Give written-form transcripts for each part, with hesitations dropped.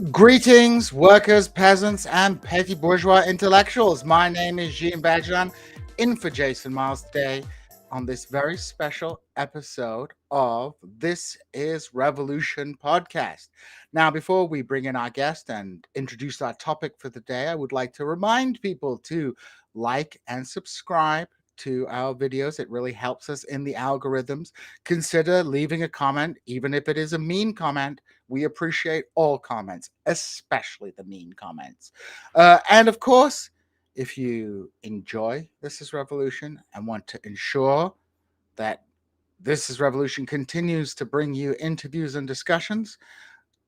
Greetings, workers, peasants, and petty bourgeois intellectuals. My name is Djene, in for Jason Miles today on this very special episode of This is Revolution podcast. Now, before we bring in our guest and introduce our topic for the day, I would like to remind people to like and subscribe to our videos. It really helps us in the algorithms. Consider leaving a comment, even if it is a mean comment. We appreciate all comments, especially the mean comments. And of course, if you enjoy This is Revolution and want to ensure that This is Revolution continues to bring you interviews and discussions,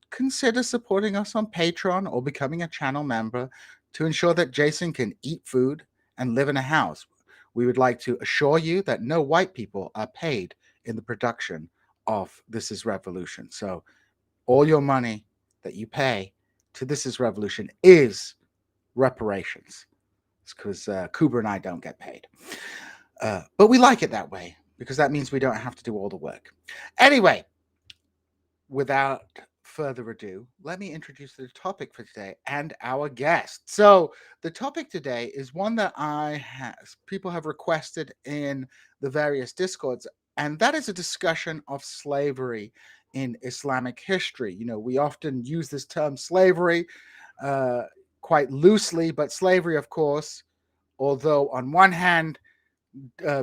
consider supporting us on Patreon or becoming a channel member to ensure that Jason can eat food and live in a house. We would like to assure you that no white people are paid in the production of This is Revolution. So all your money that you pay to This is Revolution is reparations. It's because Kuba and I don't get paid. But we like it that way because that means we don't have to do all the work. Anyway, without further ado, let me introduce the topic for today and our guest. So, the topic today is one that people have requested in the various discords, and that is a discussion of slavery in Islamic history. You know, we often use this term slavery uh, quite loosely, but slavery, of course, although on one hand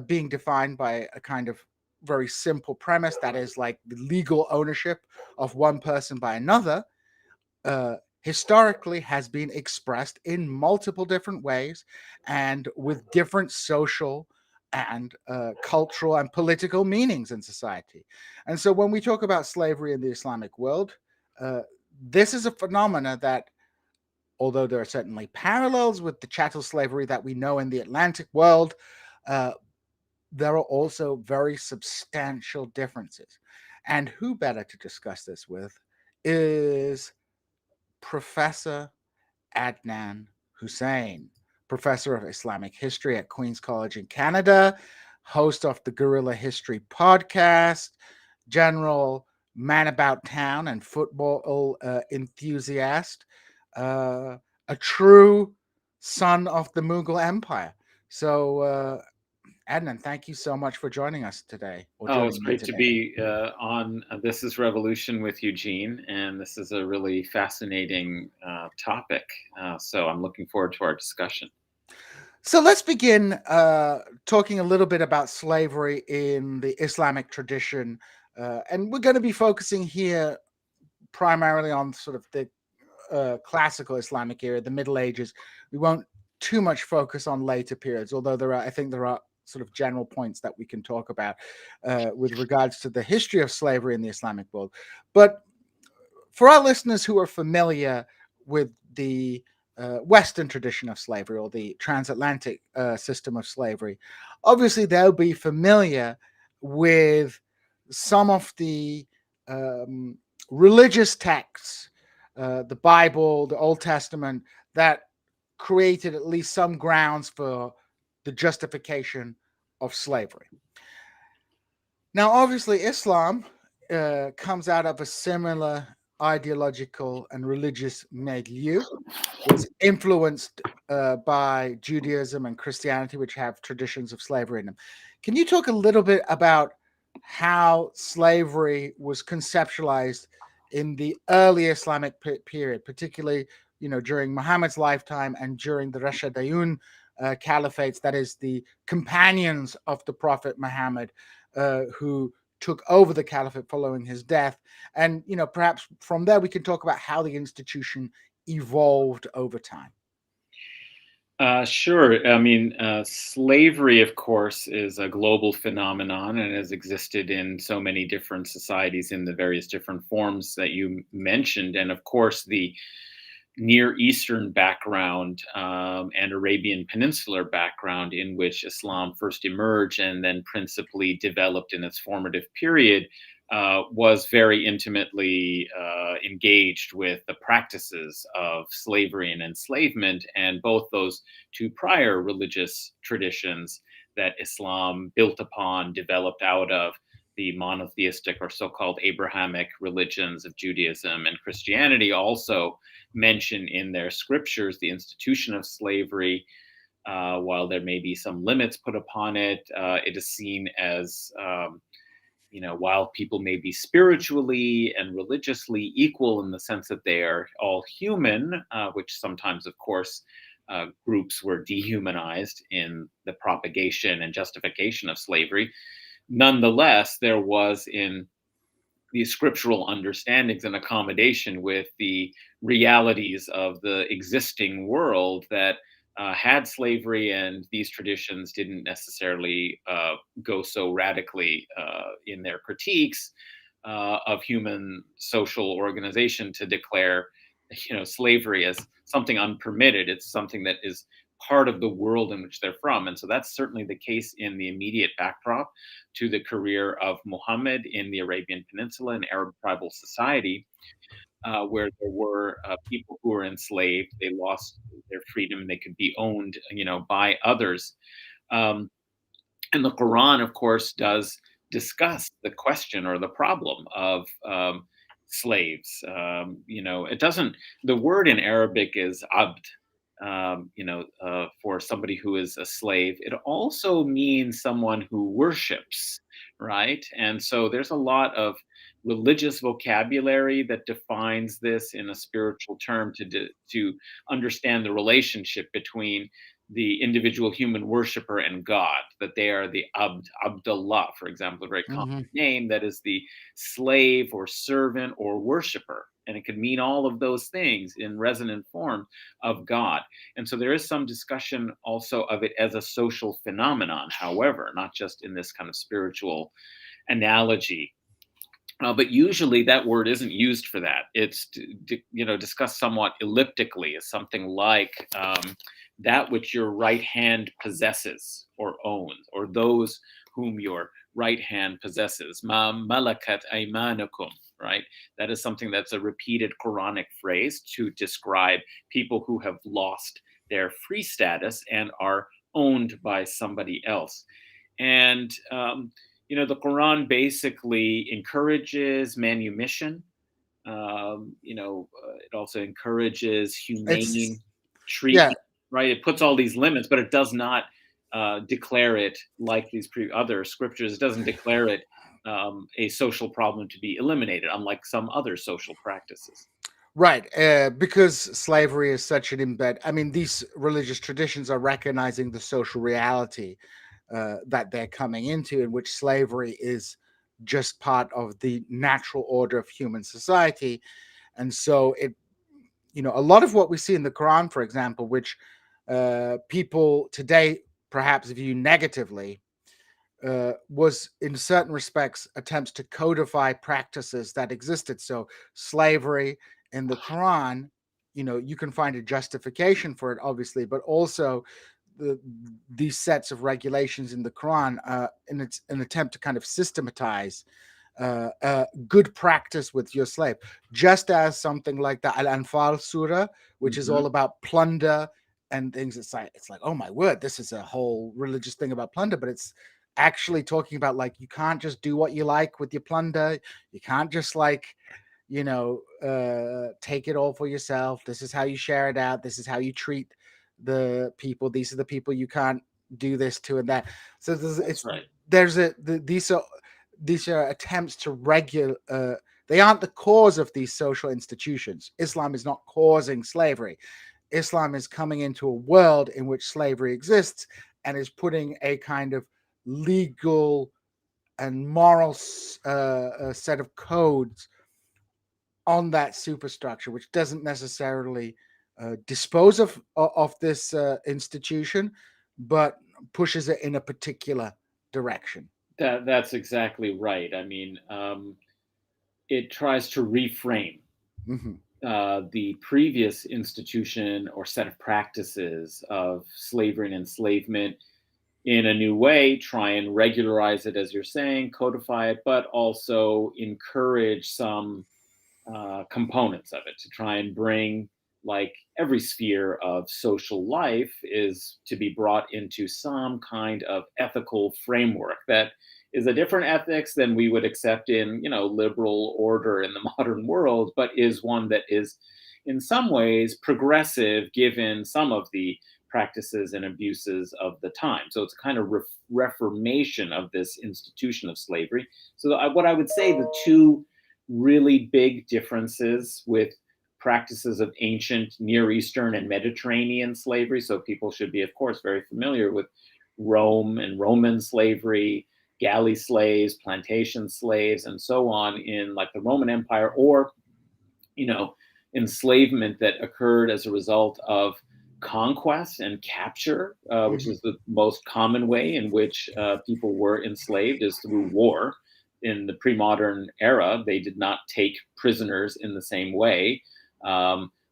being defined by a kind of very simple premise that is like the legal ownership of one person by another, historically has been expressed in multiple different ways and with different social and cultural and political meanings in society. And so when we talk about slavery in the Islamic world, uh, this is a phenomena that, although there are certainly parallels with the chattel slavery that we know in the Atlantic world, uh, there are also very substantial differences. And who better to discuss this with is Professor Adnan Husain, professor of Islamic history at Queen's College in Canada, host of the Guerrilla History podcast, general man about town and football enthusiast, a true son of the Mughal Empire. So, Adnan, thank you so much for joining us today, or Oh, it's joining me great to today. be on This is Revolution with Eugene, and this is a really fascinating topic. So I'm looking forward to our discussion. So let's begin talking a little bit about slavery in the Islamic tradition. And we're going to be focusing here primarily on sort of the classical Islamic era, the Middle Ages. We won't too much focus on later periods, although I think there are sort of general points that we can talk about with regards to the history of slavery in the Islamic world. But for our listeners who are familiar with the Western tradition of slavery or the transatlantic system of slavery, obviously they'll be familiar with some of the um, religious texts, the Bible, the Old Testament, that created at least some grounds for the justification of slavery. Now, obviously, Islam comes out of a similar ideological and religious milieu. It's influenced by Judaism and Christianity, which have traditions of slavery in them. Can you talk a little bit about how slavery was conceptualized in the early Islamic period, particularly during Muhammad's lifetime and during the Rashidun caliphates, that is, the companions of the Prophet Muhammad, who took over the caliphate following his death, and perhaps from there we can talk about how the institution evolved over time. Sure. I mean, slavery, of course, is a global phenomenon and has existed in so many different societies in the various different forms that you mentioned. And of course, the Near Eastern background and Arabian Peninsular background in which Islam first emerged and then principally developed in its formative period was very intimately engaged with the practices of slavery and enslavement. And both those two prior religious traditions that Islam built upon, developed out of, the monotheistic or so-called Abrahamic religions of Judaism and Christianity also mention in their scriptures the institution of slavery. While there may be some limits put upon it, it is seen as while people may be spiritually and religiously equal in the sense that they are all human, which sometimes, of course, groups were dehumanized in the propagation and justification of slavery. Nonetheless, there was in these scriptural understandings and accommodation with the realities of the existing world that had slavery, and these traditions didn't necessarily go so radically in their critiques of human social organization to declare, slavery as something unpermitted. It's something that is part of the world in which they're from. And so that's certainly the case in the immediate backdrop to the career of Muhammad in the Arabian Peninsula and Arab tribal society, where there were people who were enslaved. They lost their freedom. They could be owned, by others. Um, and the Quran, of course, does discuss the question or the problem of slaves. It doesn't. The word in Arabic is abd. For somebody who is a slave, it also means someone who worships, right? And so there's a lot of religious vocabulary that defines this in a spiritual term to understand the relationship between the individual human worshiper and God, that they are the Abdullah, for example, a very common Hmm. name that is the slave or servant or worshiper. And it could mean all of those things in resonant form of God. And so there is some discussion also of it as a social phenomenon, however, not just in this kind of spiritual analogy. But usually that word isn't used for that. It's discussed somewhat elliptically as something like that which your right hand possesses or owns, or those whom your right hand possesses. Ma malakat aymanukum, right? That is something that's a repeated Quranic phrase to describe people who have lost their free status and are owned by somebody else. And the Quran basically encourages manumission. It also encourages It's humane yeah, treatment, right? It puts all these limits, but it does not declare it like these other scriptures. It doesn't declare it a social problem to be eliminated, unlike some other social practices. right. Because slavery is such an embed. I mean, these religious traditions are recognizing the social reality that they're coming into, in which slavery is just part of the natural order of human society. And so a lot of what we see in the Quran, for example, which people today perhaps view negatively, was in certain respects attempts to codify practices that existed. So slavery in the Quran, you can find a justification for it, obviously, but also the, these sets of regulations in the Quran, in its an attempt to kind of systematize good practice with your slave, just as something like the Al-Anfal Surah, which is Hmm. all about plunder and things. It's like, oh my word, this is a whole religious thing about plunder, but it's actually talking about, like, you can't just do what you like with your plunder. You can't just, like, take it all for yourself. This is how you share it out. This is how you treat the people. These are the people you can't do this to and that. So That's right. these are attempts to regulate. They aren't the cause of these social institutions. Islam is not causing slavery. Islam is coming into a world in which slavery exists and is putting a kind of legal and moral set of codes on that superstructure, which doesn't necessarily dispose of this institution, but pushes it in a particular direction. That's exactly right. I mean, it tries to reframe Hmm. the previous institution or set of practices of slavery and enslavement in a new way, try and regularize it, as you're saying, codify it, but also encourage some components of it to try and bring like every sphere of social life, is to be brought into some kind of ethical framework that is a different ethics than we would accept in, liberal order in the modern world, but is one that is in some ways progressive given some of the practices and abuses of the time. So it's a kind of reformation of this institution of slavery. So what I would say, the two really big differences with practices of ancient Near Eastern and Mediterranean slavery. So people should be, of course, very familiar with Rome and Roman slavery, galley slaves, plantation slaves, and so on in like the Roman Empire, or, enslavement that occurred as a result of conquest and capture, which Mhm. is the most common way in which people were enslaved, is through war. In the pre-modern era, they did not take prisoners in the same way.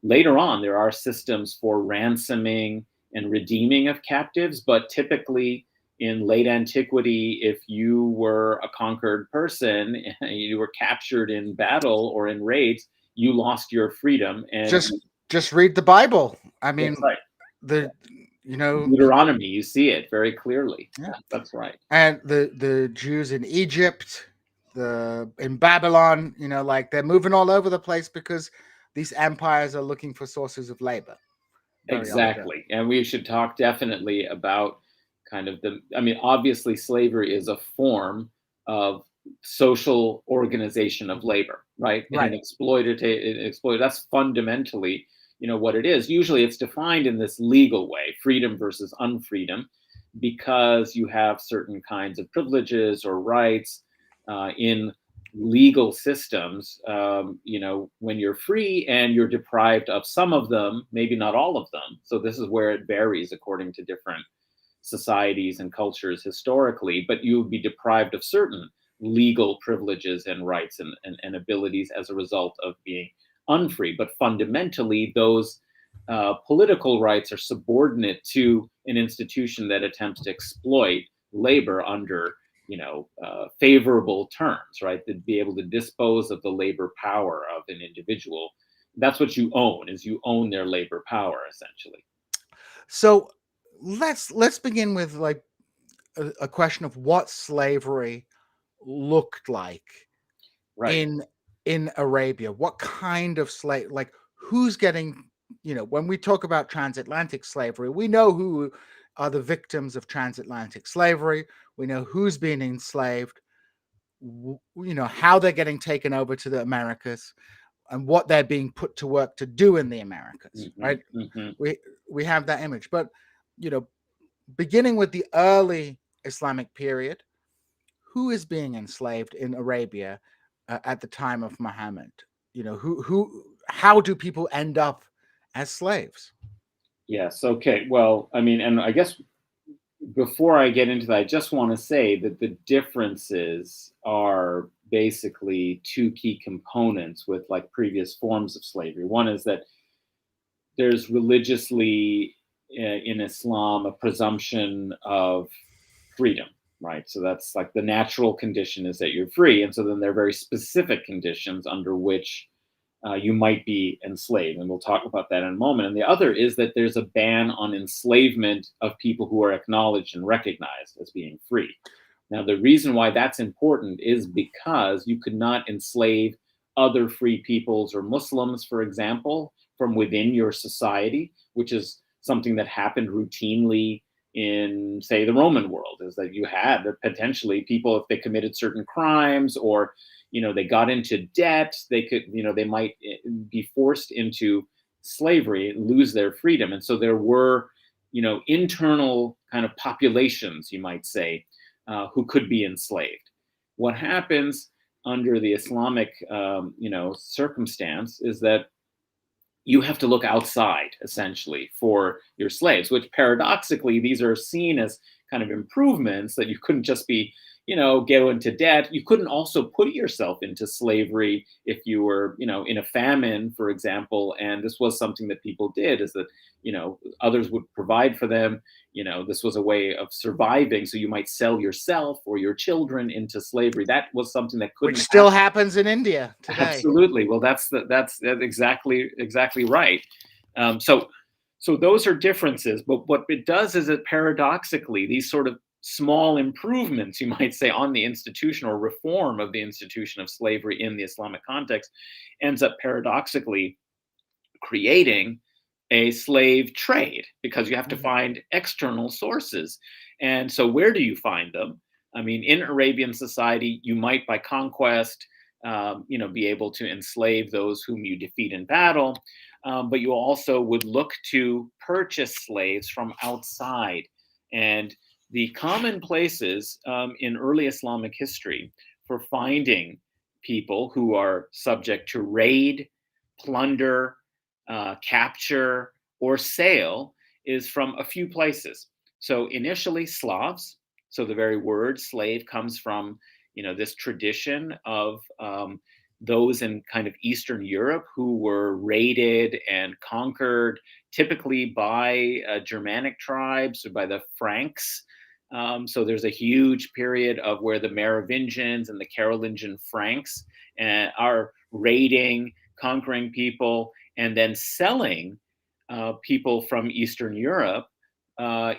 Later on, there are systems for ransoming and redeeming of captives, but typically in late antiquity, if you were a conquered person, you were captured in battle or in raids, you lost your freedom. And Just read the Bible. I that's mean, right. the you know Deuteronomy, you see it very clearly. yeah. Yeah, that's right. And the Jews in Egypt, the in Babylon, like they're moving all over the place because these empires are looking for sources of labor very often. Exactly. And we should talk definitely about kind of I mean, obviously, slavery is a form of social organization of labor, right? And Right. that's fundamentally, what it is. Usually it's defined in this legal way, freedom versus unfreedom, because you have certain kinds of privileges or rights in legal systems, when you're free and you're deprived of some of them, maybe not all of them. So this is where it varies according to different societies and cultures historically, but you would be deprived of certain legal privileges and rights and abilities as a result of being unfree. But fundamentally, those political rights are subordinate to an institution that attempts to exploit labor under favorable terms, right? To be able to dispose of the labor power of an individual. That's what you own, is you own their labor power, essentially. So let's begin with like a question of what slavery looked like Right. in Arabia. What kind of slave, like who's getting, when we talk about transatlantic slavery, we know who are the victims of transatlantic slavery. We know who's being enslaved, how they're getting taken over to the Americas and what they're being put to work to do in the Americas, Hmm. right? Hmm. We have that image. But, you know, beginning with the early Islamic period, who is being enslaved in Arabia at the time of Muhammad? How do people end up as slaves? Yes. Okay. Well, I mean, and I guess before I get into that, I just want to say that the differences are basically two key components with like previous forms of slavery. One is that there's religiously in Islam a presumption of freedom, right? So that's like the natural condition is that you're free. And so then there are very specific conditions under which you might be enslaved. And we'll talk about that in a moment. And the other is that there's a ban on enslavement of people who are acknowledged and recognized as being free. Now, the reason why that's important is because you could not enslave other free peoples or Muslims, for example, from within your society, which is something that happened routinely in, say, the Roman world, is that you had potentially people, if they committed certain crimes or they got into debt, they could, they might be forced into slavery, lose their freedom. And so there were, internal kind of populations, you might say, who could be enslaved. What happens under the Islamic, circumstance is that you have to look outside essentially for your slaves, which paradoxically, these are seen as kind of improvements, that you couldn't just be, go into debt. You couldn't also put yourself into slavery if you were, in a famine, for example. And this was something that people did, is that, others would provide for them. This was a way of surviving. So you might sell yourself or your children into slavery. That was something that Which couldn't happen. still happens in India today. Absolutely. Well, that's exactly right. So those are differences. But what it does is it paradoxically, these sort of small improvements, you might say, on the institution or reform of the institution of slavery in the Islamic context ends up paradoxically creating a slave trade because you have to Mhm. find external sources. And so, where do you find them? I mean, in Arabian society, you might by conquest, be able to enslave those whom you defeat in battle, but you also would look to purchase slaves from outside. And the common places in early Islamic history for finding people who are subject to raid, plunder, capture, or sale is from a few places. So initially, Slavs. So the very word slave comes from this tradition of those in kind of Eastern Europe who were raided and conquered, typically by Germanic tribes or by the Franks. So there's a huge period of where the Merovingians and the Carolingian Franks are raiding, conquering people, and then selling people from Eastern Europe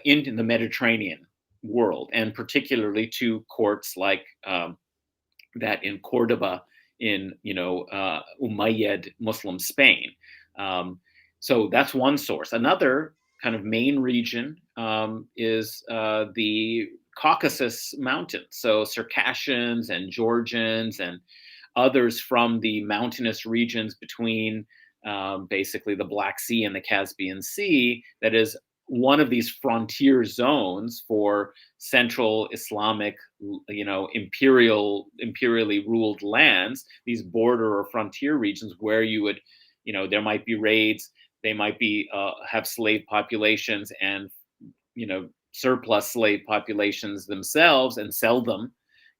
into the Mediterranean world, and particularly to courts like that in Cordoba in Umayyad Muslim Spain. Um, so that's one source. Another kind of main region is the Caucasus Mountains. So Circassians and Georgians and others from the mountainous regions between basically the Black Sea and the Caspian Sea, that is one of these frontier zones for central Islamic, imperially ruled lands, these border or frontier regions where you would, there might be raids, they might be have slave populations and surplus slave populations themselves and sell them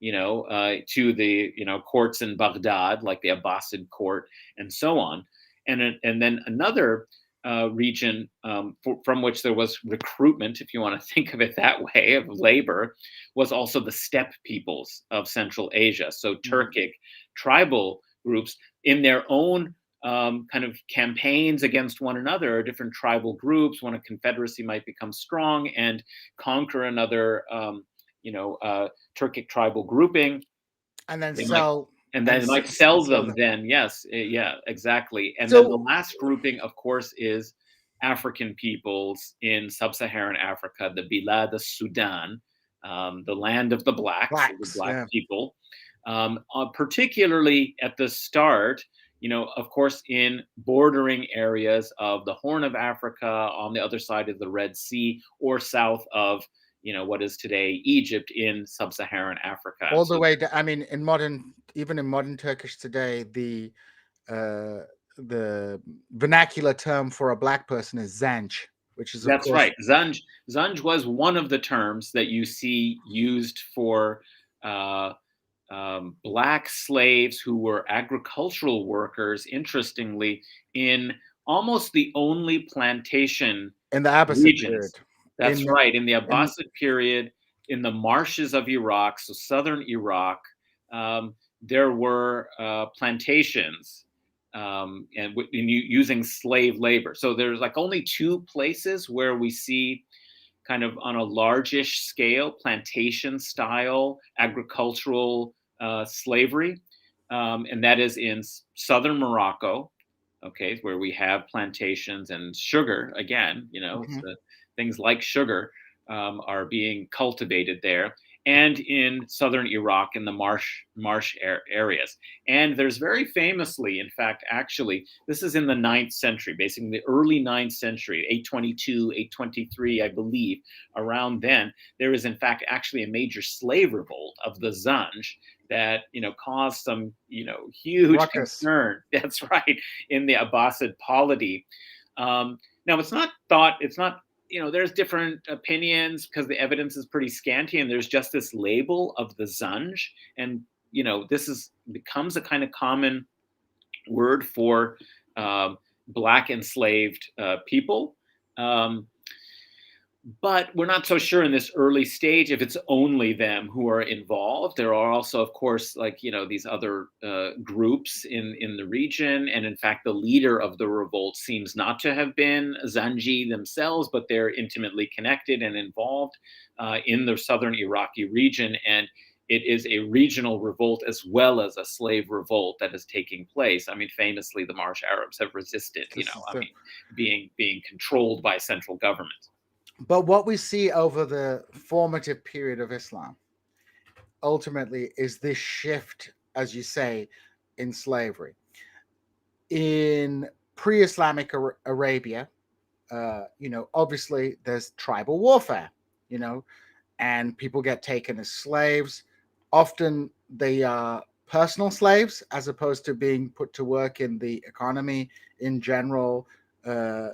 to the courts in Baghdad, like the Abbasid court, and so on. And then another region from which there was recruitment, if you want to think of it that way, of labor, was also the steppe peoples of Central Asia. So Mhm. Turkic tribal groups in their own kind of campaigns against one another, or different tribal groups, when a confederacy might become strong and conquer another, Turkic tribal grouping, And then they might, sell and then they might sell sell them. them. Then yes, yeah, exactly. And then the So last grouping, of course, is African peoples in sub-Saharan Africa, the Bilad of Sudan, the land of the blacks, the blacks, black yeah. people, particularly at the start. Of course, in bordering areas of the Horn of Africa, on the other side of the Red Sea, or south of what is today Egypt in sub-Saharan Africa. And All the so way to, I mean, even in modern Turkish today, uh, the vernacular term for a black person is zanj, which is of that's course right. Zanj was one of the terms that you see used for uh, black slaves who were agricultural workers, interestingly, in almost the only plantation in the Abbasid period. regions. That's In right. In the in Abbasid period, in the marshes of Iraq, so southern Iraq, there were plantations using slave labor. So there's like only two places where we see kind of on a largish scale plantation style agricultural slavery, and that is in southern Morocco. Okay, where we have plantations and sugar again. Mhm. Things like sugar are being cultivated there, and in southern Iraq in the marsh areas. And there's very famously, in fact, actually, this is in the ninth century, basically the early ninth century, 822, 823, I believe. Around then, there is in fact actually a major slave revolt of the Zanj that caused some huge Ruckus. concern. That's right, in the Abbasid polity. Now, it's not, there's different opinions because the evidence is pretty scanty, and there's just this label of the Zanj. And, this becomes a kind of common word for black enslaved people. Um, But we're not so sure in this early stage if it's only them who are involved. There are also, of course, like, these other groups in the region. And in fact, the leader of the revolt seems not to have been Zanji themselves, but they're intimately connected and involved in the southern Iraqi region. And it is a regional revolt as well as a slave revolt that is taking place. I mean, famously, the Marsh Arabs have resisted, This is I the mean, being controlled by central government. But what we see over the formative period of Islam ultimately is this shift, as you say, in slavery. In pre Islamic Arabia, obviously there's tribal warfare, you know, and people get taken as slaves. Often they are personal slaves as opposed to being put to work in the economy in general, uh,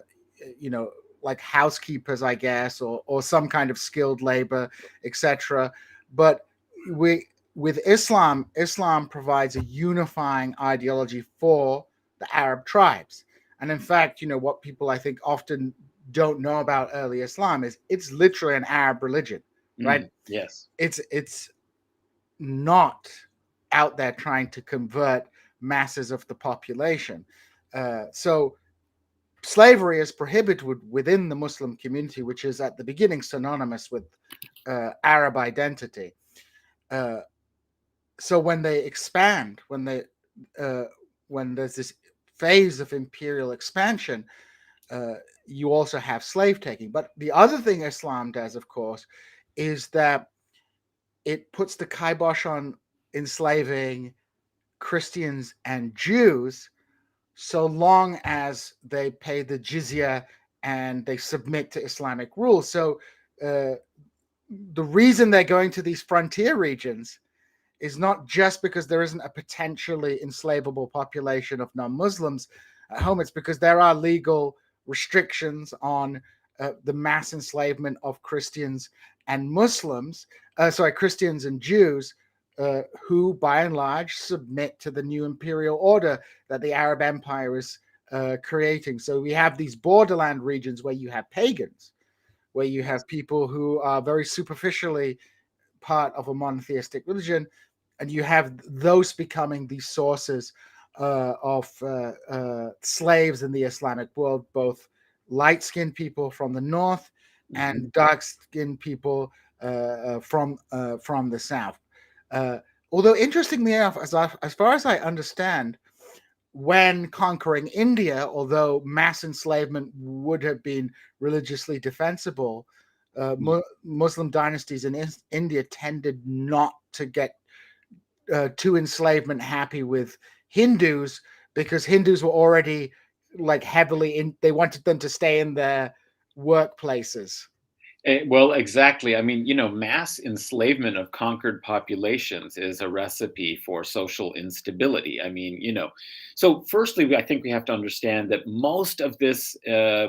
you know, like housekeepers, I guess, or some kind of skilled labor, etc. But we with Islam, Islam provides a unifying ideology for the Arab tribes. And in fact, what people I think often don't know about early Islam is it's literally an Arab religion, right? Yes. It's not out there trying to convert masses of the population. So slavery is prohibited within the Muslim community, which is at the beginning synonymous with Arab identity. Uh, so when they expand, uh, when there's this phase of imperial expansion, uh, you also have slave taking. But the other thing Islam does, of course, is that it puts the kibosh on enslaving Christians and Jews so long as they pay the jizya and they submit to Islamic rules. So uh, the reason they're going to these frontier regions is not just because there isn't a potentially enslavable population of non-Muslims at home. It's because there are legal restrictions on the mass enslavement of Christians and Muslims, Christians and Jews, who by and large submit to the new imperial order that the Arab Empire is creating. So we have these borderland regions where you have pagans, where you have people who are very superficially part of a monotheistic religion, and you have those becoming the sources of slaves in the Islamic world, both light-skinned people from the north Mhm. and dark-skinned people from the south. Uh, Although interestingly enough, as far as I understand, when conquering India, although mass enslavement would have been religiously defensible, Muslim dynasties in India tended not to get too enslavement happy with Hindus because Hindus were already like heavily in. They wanted them to stay in their workplaces. Well, exactly. I mean, mass enslavement of conquered populations is a recipe for social instability. I mean, so firstly, I think we have to understand that most of this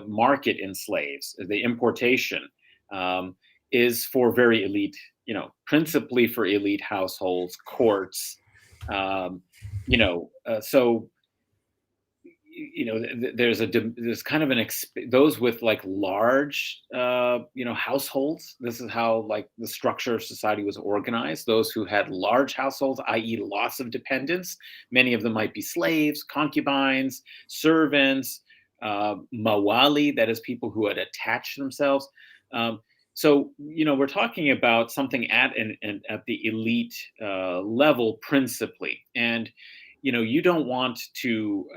market in slaves, the importation, um, is for very elite, principally for elite households, courts. Um, so there's kind of those with like large households. This is how like the structure of society was organized. Those who had large households, i.e. lots of dependents, many of them might be slaves, concubines, servants, mawali, that is people who had attached themselves. So we're talking about something at the elite level principally. And you don't want to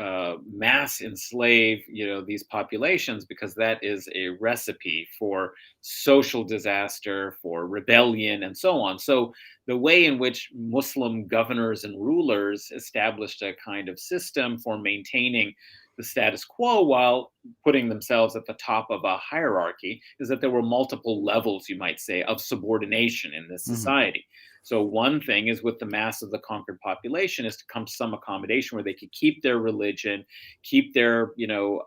mass enslave, these populations, because that is a recipe for social disaster, for rebellion, and so on. So the way in which Muslim governors and rulers established a kind of system for maintaining the status quo while putting themselves at the top of a hierarchy is that there were multiple levels, you might say, of subordination in this Mhm. society. So one thing is with the mass of the conquered population is to come to some accommodation where they could keep their religion, keep their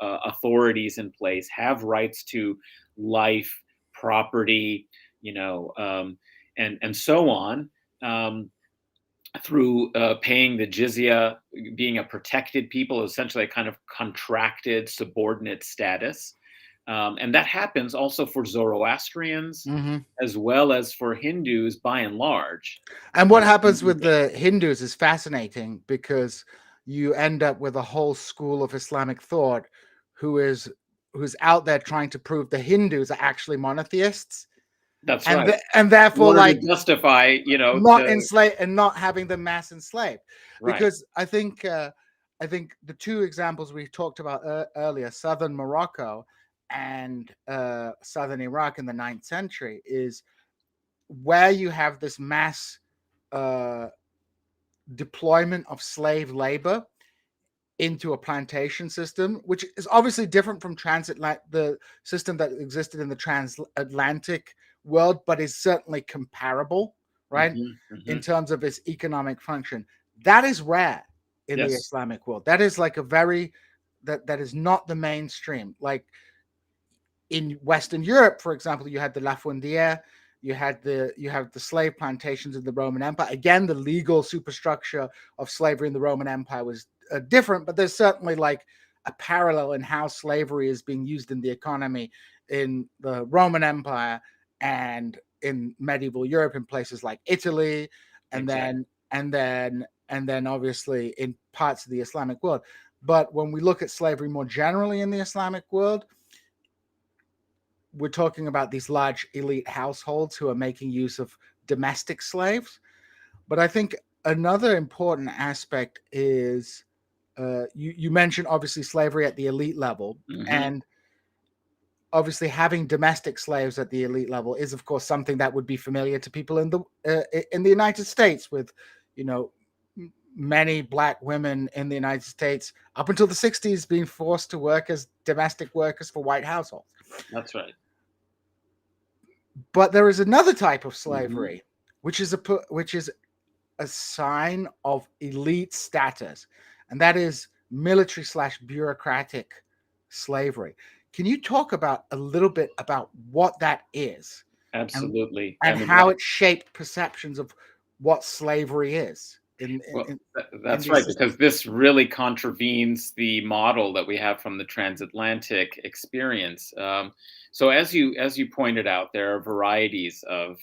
authorities in place, have rights to life, property, and so on. Through paying the jizya, being a protected people, essentially a kind of contracted subordinate status. And that happens also for Zoroastrians Hmm. as well as for Hindus by and large. And what In happens with India. the Hindus is fascinating because you end up with a whole school of Islamic thought who is who's out there trying to prove the Hindus are actually monotheists, That's and right. and In therefore order to like justify, not the enslaved and not having the mass enslaved. right. Because I think the two examples we talked about earlier, southern Morocco and southern Iraq in the ninth century, is where you have this mass uh, deployment of slave labor into a plantation system, which is obviously different from the system that existed in the transatlantic world, but is certainly comparable, right? Hmm. In Hmm. terms of its economic function. That is rare in the Yes. Islamic world. That is like a very that is not the mainstream. Like in Western Europe, for example, you had the La Fondière, you have the slave plantations in the Roman Empire. Again, the legal superstructure of slavery in the Roman Empire was different, but there's certainly like a parallel in how slavery is being used in the economy in the Roman Empire and in medieval Europe in places like Italy, and Exactly. then obviously in parts of the Islamic world. But when we look at slavery more generally in the Islamic world, we're talking about these large elite households who are making use of domestic slaves. But I think another important aspect is you mentioned obviously slavery at the elite level, Hmm. and obviously having domestic slaves at the elite level is of course something that would be familiar to people in the United States, with you know many black women in the United States up until the 60s being forced to work as domestic workers for white households. That's right. But there is another type of Hmm. slavery, which is a sign of elite status, and that is military slash bureaucratic slavery. Can you talk about a little bit about what that is, and Absolutely. I and mean, how it shaped perceptions of what slavery is well, in that's these right, systems? because this really contravenes the model that we have from the transatlantic experience. So, as you pointed out, there are varieties of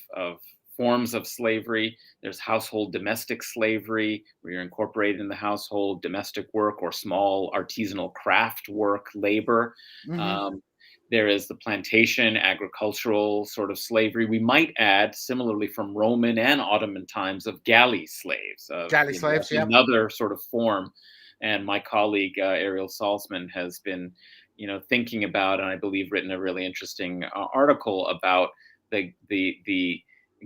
forms of slavery. There's household domestic slavery, where you're incorporated in the household, domestic work or small artisanal craft work, labor. Hmm. Um, there is the plantation, agricultural sort of slavery. We might add, similarly from Roman and Ottoman times, of galley slaves. Galley slaves, That's yeah. another sort of form. And my colleague Ariel Salzman has been, thinking about, and I believe written a really interesting article about the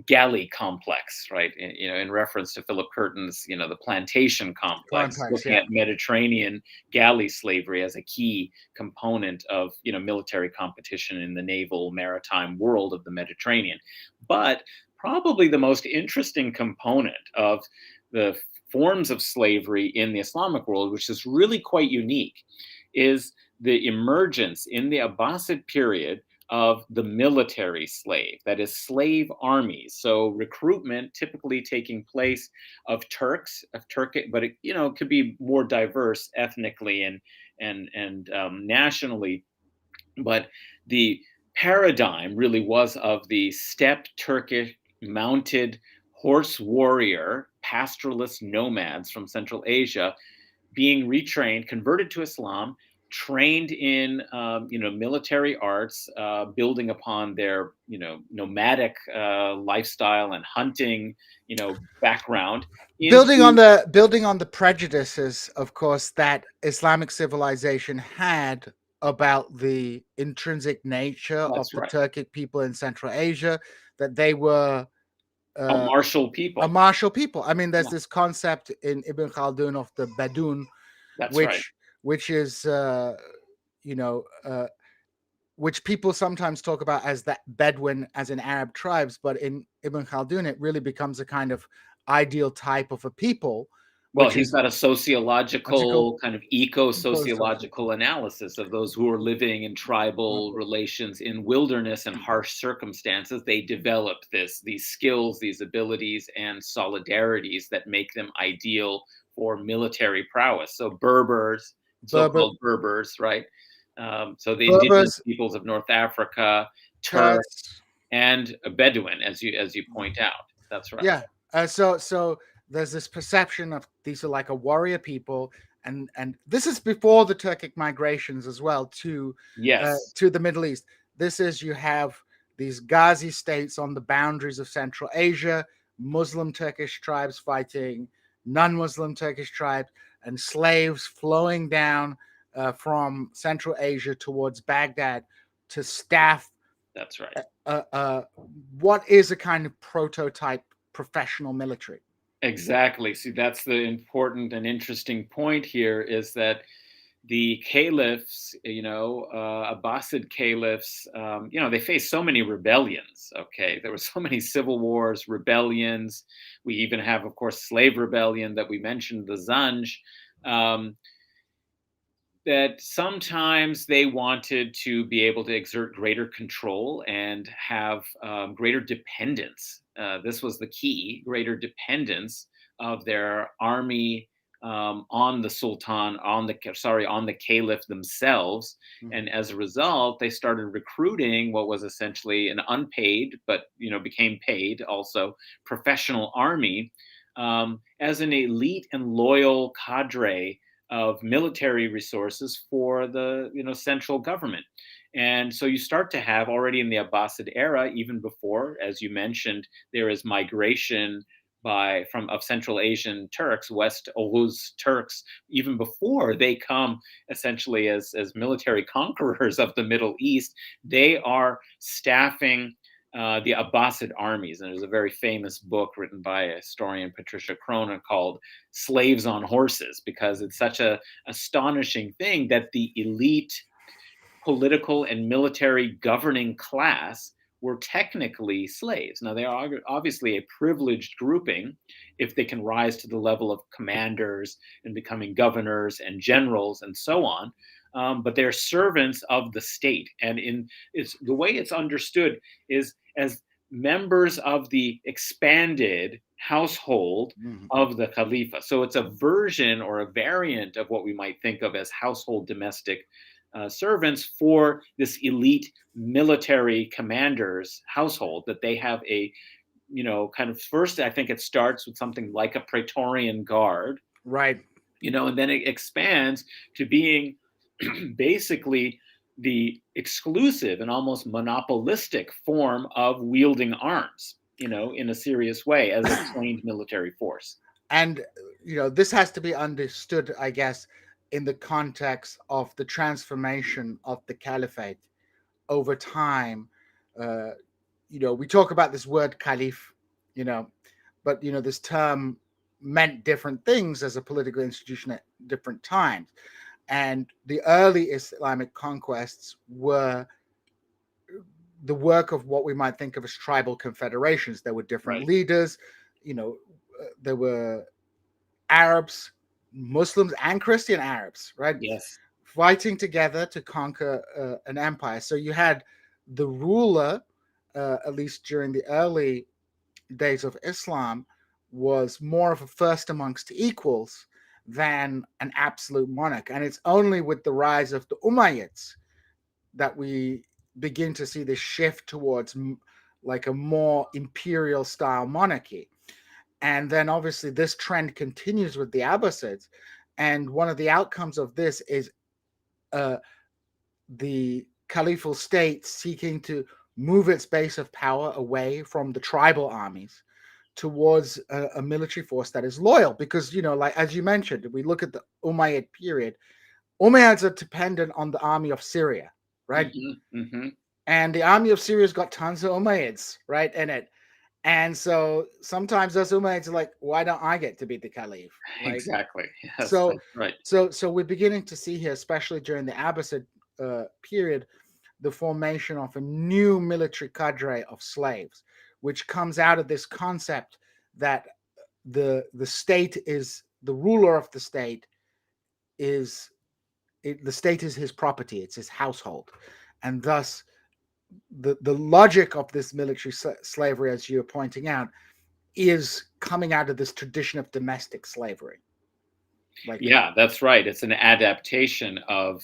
galley complex, right? In reference to Philip Curtin's, the plantation complex, Complex, looking yeah. at Mediterranean galley slavery as a key component of, military competition in the naval maritime world of the Mediterranean. But probably the most interesting component of the forms of slavery in the Islamic world, which is really quite unique, is the emergence in the Abbasid period of the military slave, that is, slave armies. So recruitment typically taking place of Turks, of Turkic, but it could be more diverse ethnically and nationally. But the paradigm really was of the steppe Turkish mounted horse warrior pastoralist nomads from Central Asia being retrained, converted to Islam, trained in military arts, building upon their nomadic lifestyle and hunting background into Building on the prejudices, of course, that Islamic civilization had about the intrinsic nature of that's the right, Turkic people in Central Asia, that they were a uh, martial a people. martial people. I mean, there's Yeah, this concept in Ibn Khaldun of the Badun, that's right. which which is you know uh, which people sometimes talk about as that Bedouin, as in Arab tribes, but in Ibn Khaldun, it really becomes a kind of ideal type of a people, Well, which he's is got a logical sociological, kind of ecosocial. eco-sociological analysis of those who are living in tribal relations in wilderness and harsh circumstances. They develop these skills, these abilities, and solidarities that make them ideal for military prowess. So Berbers, Berber, so-called Berbers, right? So the indigenous Berbers, peoples of North Africa, Turk, Turks. and a Bedouin, as you point out. That's right. Yeah. So there's this perception of these are like a warrior people, and this is before the Turkic migrations as well Yes, to the Middle East. This is you have these Ghazi states on the boundaries of Central Asia, Muslim Turkish tribes fighting non-Muslim Turkish tribes, and slaves flowing down from Central Asia towards Baghdad to staff that's right. uh, uh, what is a kind of prototype professional military. Exactly. See, that's the important and interesting point here is that the caliphs, Abbasid caliphs, they faced so many rebellions. Okay, there were so many civil wars, rebellions. We even have, of course, slave rebellion that we mentioned, the Zanj. Um, that sometimes they wanted to be able to exert greater control and have greater dependence. This was the key: greater dependence of their army on the Sultan, on the Caliph themselves. Mhm. And as a result, they started recruiting what was essentially an unpaid, but became paid also, professional army as an elite and loyal cadre of military resources for the central government. And so you start to have already in the Abbasid era, even before, as you mentioned, there is migration by from of Central Asian Turks, West Oghuz Turks, even before they come essentially as military conquerors of the Middle East. They are staffing the Abbasid armies. And there's a very famous book written by historian Patricia Crona called Slaves on Horses, because it's such a astonishing thing that the elite political and military governing class were technically slaves. Now, they are obviously a privileged grouping if they can rise to the level of commanders and becoming governors and generals and so on. But they're servants of the state, and in it's the way it's understood is as members of the expanded household Mhm. of the Khalifa. So it's a version or a variant of what we might think of as household domestic servants for this elite military commander's household, that they have a kind of, first I think it starts with something like a Praetorian Guard, Right. and then it expands to being basically the exclusive and almost monopolistic form of wielding arms, in a serious way as a trained military force. And this has to be understood, I guess, in the context of the transformation of the caliphate over time. uh, we talk about this word Khalif, you know but this term meant different things as a political institution at different times. And the early Islamic conquests were the work of what we might think of as tribal confederations. There were different Right. leaders, there were Arabs, Muslims, and Christian Arabs, right? Yes. Fighting together to conquer an empire. So you had the ruler, at least during the early days of Islam, was more of a first amongst equals than an absolute monarch. And it's only with the rise of the Umayyads that we begin to see this shift towards like a more imperial style monarchy. And then obviously this trend continues with the Abbasids. And one of the outcomes of this is uh, the caliphal state seeking to move its base of power away from the tribal armies towards a military force that is loyal. Because, like as you mentioned, if we look at the Umayyad period, Umayyads are dependent on the army of Syria, right? Hmm. Hmm. And the army of Syria's got tons of Umayyads, right, in it. And so sometimes those Umayyads are like, why don't I get to be the caliph? Like, Exactly. Yes, so, that's right. so we're beginning to see here, especially during the Abbasid period, the formation of a new military cadre of slaves, which comes out of this concept that the state is the ruler of the state is the state is his property, it's his household, and thus the logic of this military slavery, as you're pointing out, is coming out of this tradition of domestic slavery. Like, Yeah, that's right. It's an adaptation of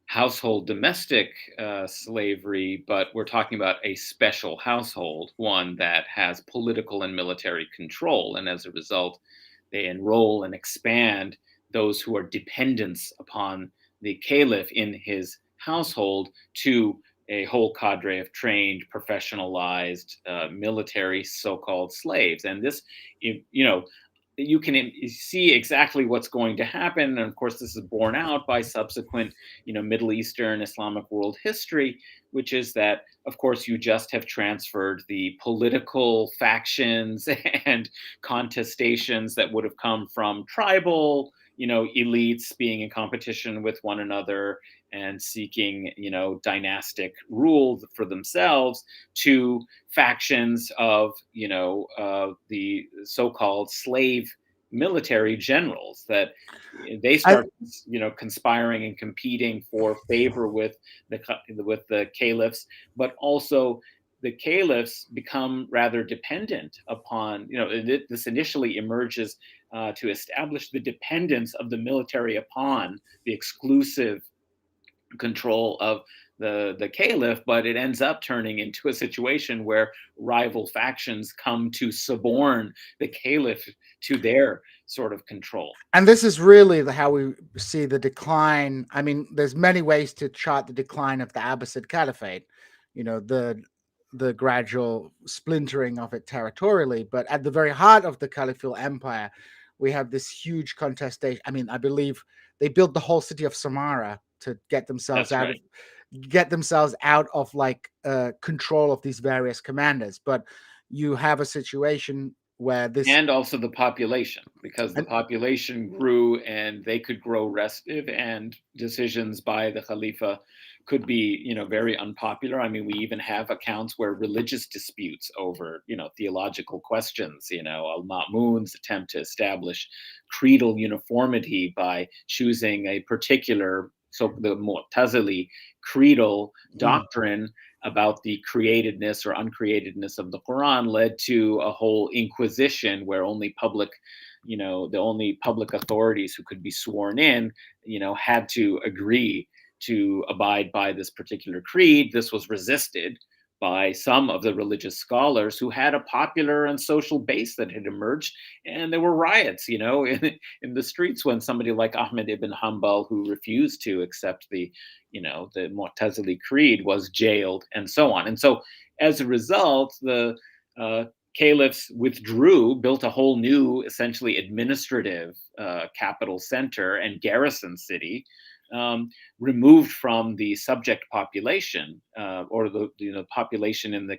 household domestic slavery, but we're talking about a special household, one that has political and military control. And as a result, they enroll and expand those who are dependents upon the caliph in his household to a whole cadre of trained, professionalized military so called slaves. And this, you know, you can see exactly what's going to happen. And of course, this is borne out by subsequent, Middle Eastern Islamic world history, which is that, of course, you just have transferred the political factions and contestations that would have come from tribal, elites being in competition with one another and seeking, dynastic rule for themselves, to factions of, the so-called slave military generals that they I, start, conspiring and competing for favor with the caliphs, but also the caliphs become rather dependent upon, this initially emerges to establish the dependence of the military upon the exclusive control of the caliph, but it ends up turning into a situation where rival factions come to suborn the caliph to their sort of control. and this is really how we see the decline. I mean, there's many ways to chart the decline of the Abbasid Caliphate. You know, the gradual splintering of it territorially, but at the very heart of the Caliphal Empire, we have this huge contestation. I mean, I believe they built the whole city of Samarra to That's right. get themselves out of like control of these various commanders. But you have a situation where this And also the population, because the and, population grew and they could grow restive, and decisions by the Khalifa could be, very unpopular. I mean, we even have accounts where religious disputes over, theological questions, Al-Ma'mun's attempt to establish creedal uniformity by choosing a particular, so the Mu'tazili creedal mm, doctrine about the createdness or uncreatedness of the Quran, led to a whole inquisition where the only public authorities who could be sworn in, had to agree to abide by this particular creed. This was resisted by some of the religious scholars who had a popular and social base that had emerged. And there were riots, in the streets when somebody like Ahmed ibn Hanbal, who refused to accept the Mu'tazili creed, was jailed, and so on. And so as a result, the caliphs withdrew, built a whole new, essentially administrative capital center and garrison city, removed from the subject population, or the population in the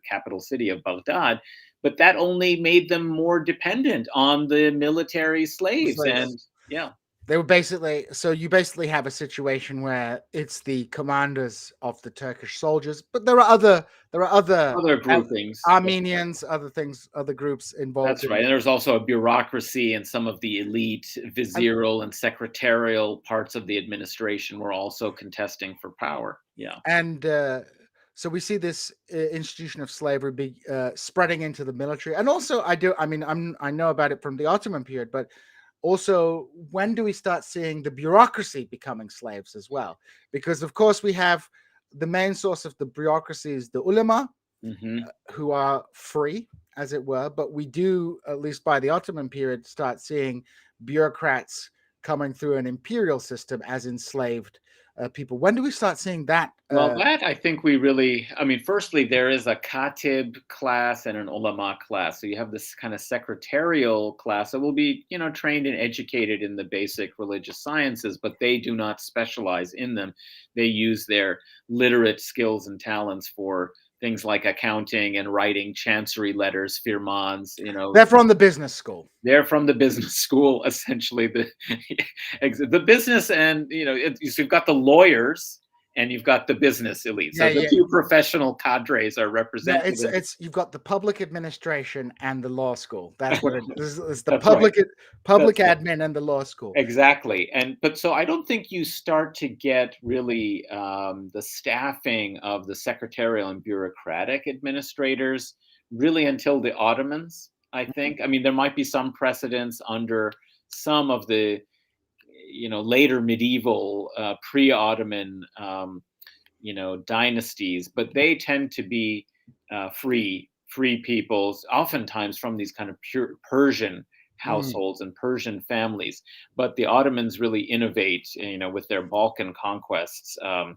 capital city of Baghdad. But that only made them more dependent on the military slaves. slaves. And yeah, They were basically, so you basically have a situation where it's the commanders of the Turkish soldiers, but there are other other groupings. Armenians, other things, other groups involved That's in right. And it. there's also a bureaucracy, and some of the elite And vizierial and secretarial parts of the administration were also contesting for power. Yeah. and so we see this institution of slavery spreading into the military, and also I mean I know about it from the Ottoman period, but also when do we start seeing the bureaucracy becoming slaves as well? Because of course we have the main source of the bureaucracy is the ulama, Hmm. who are free, as it were, but we do, at least by the Ottoman period, start seeing bureaucrats coming through an imperial system as enslaved people. When do we start seeing that? Well, that I think we really, I mean, firstly, there is a katib class and an ulama class. So you have this kind of secretarial class that will be, trained and educated in the basic religious sciences, but they do not specialize in them. They use their literate skills and talents for things like accounting and writing chancery letters, firmans, They're from the business school. they're from the business school, essentially. The business, and so you've got the lawyers and you've got the business elite. Yeah, So the yeah, two professional cadres are yeah. represented in. It's you've got the public administration and the law school. That's what it is. It's the That's right. public That's right. admin and the law school. Exactly. But so I don't think you start to get really the staffing of the secretarial and bureaucratic administrators really until the Ottomans, I think. I mean, there might be some precedents under some of the later medieval, pre-Ottoman, dynasties, but they tend to be free peoples, oftentimes from these kind of pure Persian Mm. households and Persian families. But the Ottomans really innovate, with their Balkan conquests. A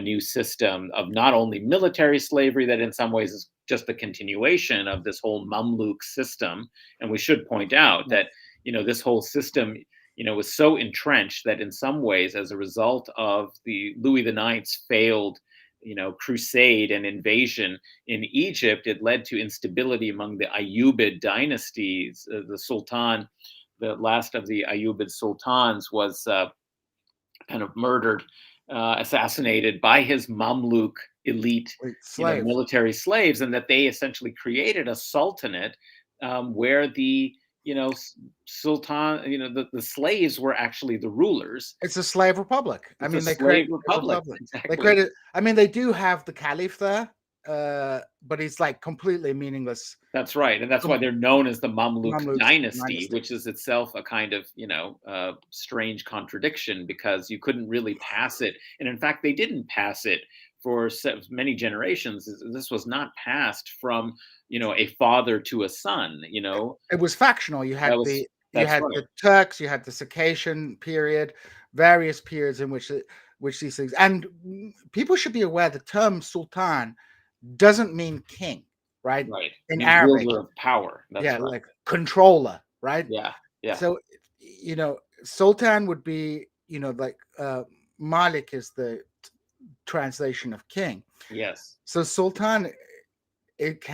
new system of not only military slavery that in some ways is just the continuation of this whole Mamluk system. And we should point out that, this whole system, was so entrenched that in some ways, as a result of the Louis IX's failed, crusade and invasion in Egypt, it led to instability among the Ayyubid dynasties. The Sultan, the last of the Ayyubid sultans, was kind of murdered, assassinated by his Mamluk elite, Wait, slaves. military slaves, and that they essentially created a sultanate, where the sultan, the slaves were actually the rulers. It's a slave republic. I It's a mean, they slave created a republic, republic. They exactly. created. I mean, they do have the Khalif there, but he's like completely meaningless. That's right, and that's why Com- they're known as the Mamluk Mamluks dynasty, dynasty. which is itself a kind of strange contradiction, because you couldn't really pass it, and in fact, they didn't pass it for many generations. This was not passed from a father to a son. It was factional. That was You that's had right, the Turks, you had the Circassian period, various periods in which these things. And people should be aware the term sultan doesn't mean king, right? right. In Means Arabic, wielder of power. yeah, That's right. like controller, right? Yeah, yeah, So sultan would be like Malik is the translation of king. yes, So sultan it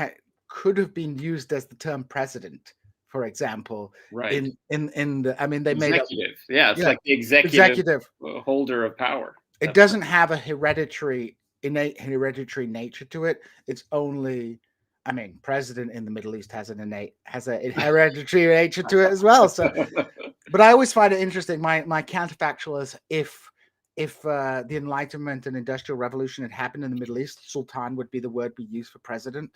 could have been used as the term president, for example, right. in the. I mean, they made up. Executive. Yeah, it's Yeah, like the executive executive. holder of power. It That's right. doesn't have a innate hereditary nature to it. It's only. I mean, president in the Middle East has a hereditary nature to it as well. So, but I always find it interesting. My counterfactual is if the Enlightenment and Industrial Revolution had happened in the Middle East, Sultan would be the word we use for president.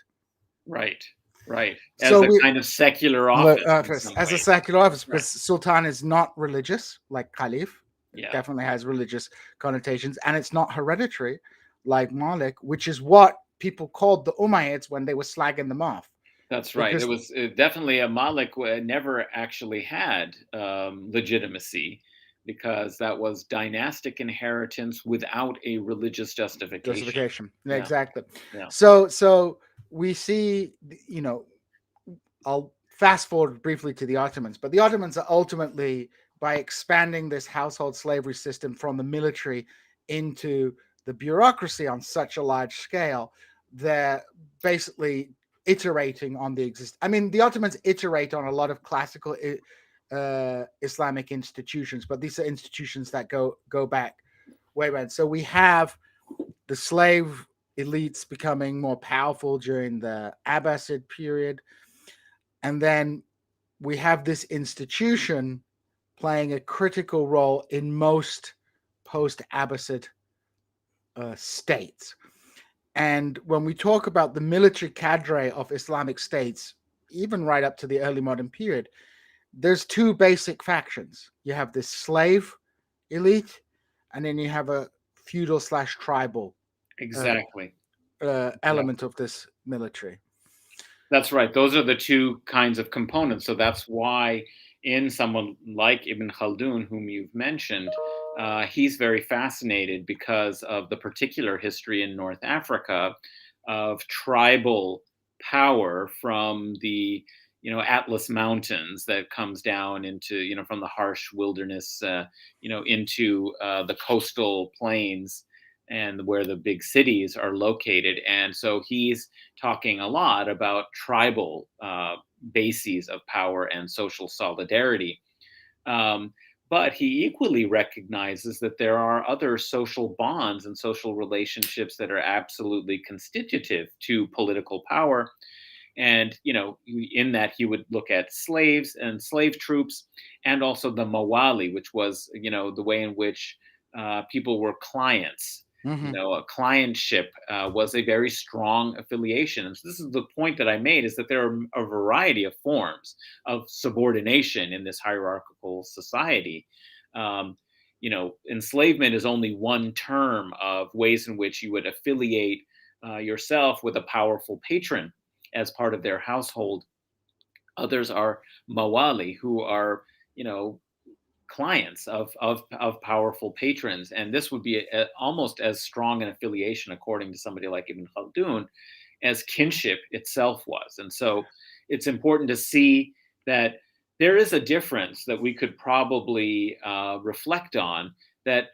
Right, right. As So a we kind of secular office in office some as a ways. secular office Right. because Sultan is not religious like Khalif. It Yeah, definitely has religious connotations, and it's not hereditary like Malik, which is what people called the Umayyads when they were slagging them off. that's right. It Because was definitely a Malik never actually had legitimacy, because that was dynastic inheritance without a religious justification. justification, yeah, Yeah, exactly. yeah, So we see, I'll fast forward briefly to the Ottomans, but the Ottomans are ultimately, by expanding this household slavery system from the military into the bureaucracy on such a large scale, they're basically iterating on the exist. I mean, the Ottomans iterate on a lot of classical Islamic institutions, but these are institutions that go back way back. So we have the slave elites becoming more powerful during the Abbasid period. And then we have this institution playing a critical role in most post Abbasid states. And when we talk about the military cadre of Islamic states, even right up to the early modern period, there's two basic factions. You have this slave elite, and then you have a feudal slash tribal uh, exactly. Yeah. element of this military. That's right. Those are the two kinds of components. So that's why, in someone like Ibn Khaldun, whom you've mentioned, he's very fascinated because of the particular history in North Africa of tribal power from the Atlas Mountains that comes down into from the harsh wilderness into the coastal plains, and where the big cities are located. And so he's talking a lot about tribal bases of power and social solidarity. Um, but he equally recognizes that there are other social bonds and social relationships that are absolutely constitutive to political power. And, in that he would look at slaves and slave troops, and also the mawali, which was, the way in which people were clients. Mm-hmm. A clientship was a very strong affiliation. And so this is the point that I made, is that there are a variety of forms of subordination in this hierarchical society. um, enslavement is only one term of ways in which you would affiliate yourself with a powerful patron as part of their household. Others are mawali, who are, you know, clients of powerful patrons, and this would be almost as strong an affiliation, according to somebody like Ibn Khaldun, as kinship itself was. And so it's important to see that there is a difference that we could probably reflect on, that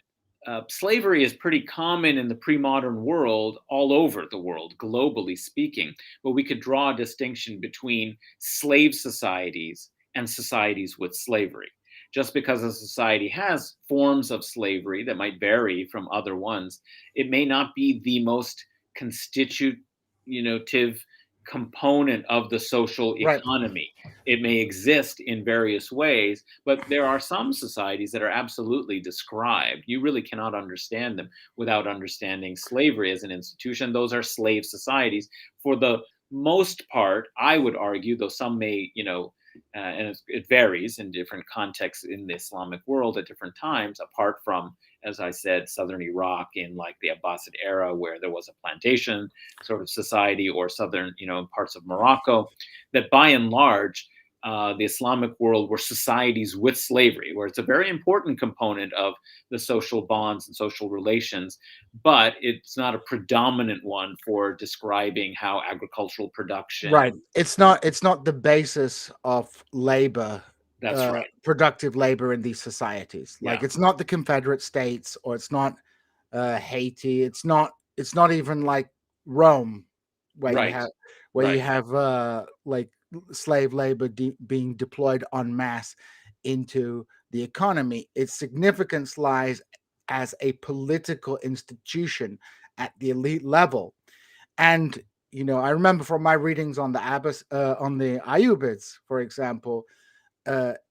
slavery is pretty common in the pre-modern world all over the world, globally speaking, but we could draw a distinction between slave societies and societies with slavery. Just because a society has forms of slavery that might vary from other ones, it may not be the most constitutive component of the social Right. economy. It may exist in various ways, but there are some societies that are absolutely described. You really cannot understand them without understanding slavery as an institution. Those are slave societies. For the most part, I would argue, though some may, and it varies in different contexts in the Islamic world at different times, apart from, as I said, southern Iraq in like the Abbasid era, where there was a plantation sort of society, or southern, parts of Morocco, that by and large, the Islamic world were societies with slavery, where it's a very important component of the social bonds and social relations, but it's not a predominant one for describing how agricultural production. Right. It's not the basis of labor, That's right. productive labor in these societies. Yeah. Like it's not the Confederate States, or it's not Haiti. It's not even like Rome, where you Right. have Right. like slave labor being deployed en masse into the economy. Its significance lies as a political institution at the elite level. And I remember from my readings on on the Ayyubids, for example,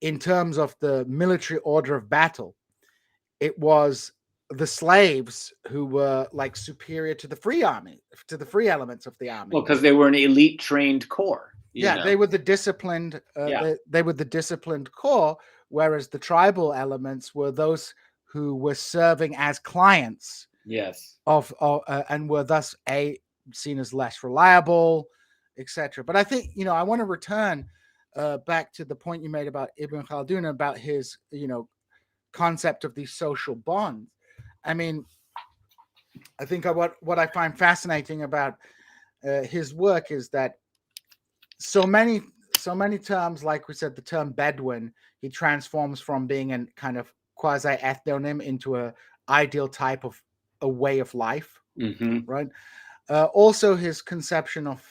in terms of the military order of battle, it was the slaves who were like superior to the free army, to the free elements of the Well, army. because they were an elite trained corps, Yeah, they were the disciplined. Yeah. They were the disciplined core, whereas the tribal elements were those who were serving as clients Yes. and were thus seen as less reliable, etc. But I think I want to return back to the point you made about Ibn Khaldun, about his concept of these social bonds. I mean, I think what I find fascinating about his work is that so many terms, like we said, the term Bedouin, he transforms from being a kind of quasi ethnonym into a ideal type of a way of life, Hmm. right? Also, his conception of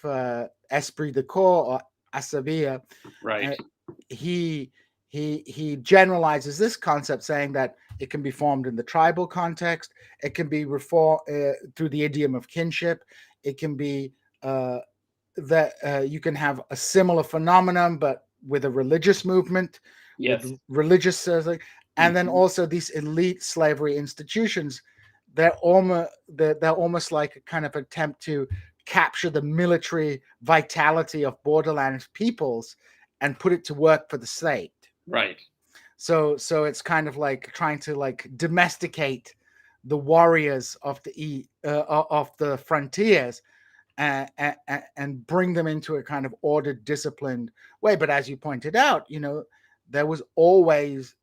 esprit de corps, or asabiya, Right. uh, he he generalizes this concept, saying that it can be formed in the tribal context, it can be reformed through the idiom of kinship, it can be that you can have a similar phenomenon but with a religious movement, with Yes. religious and then Hmm. also these elite slavery institutions. They're almost like a kind of attempt to capture the military vitality of borderlands peoples and put it to work for the state. Right. So it's kind of like trying to like domesticate the warriors of the frontiers, and bring them into a kind of ordered, disciplined way. But as you pointed out, there's always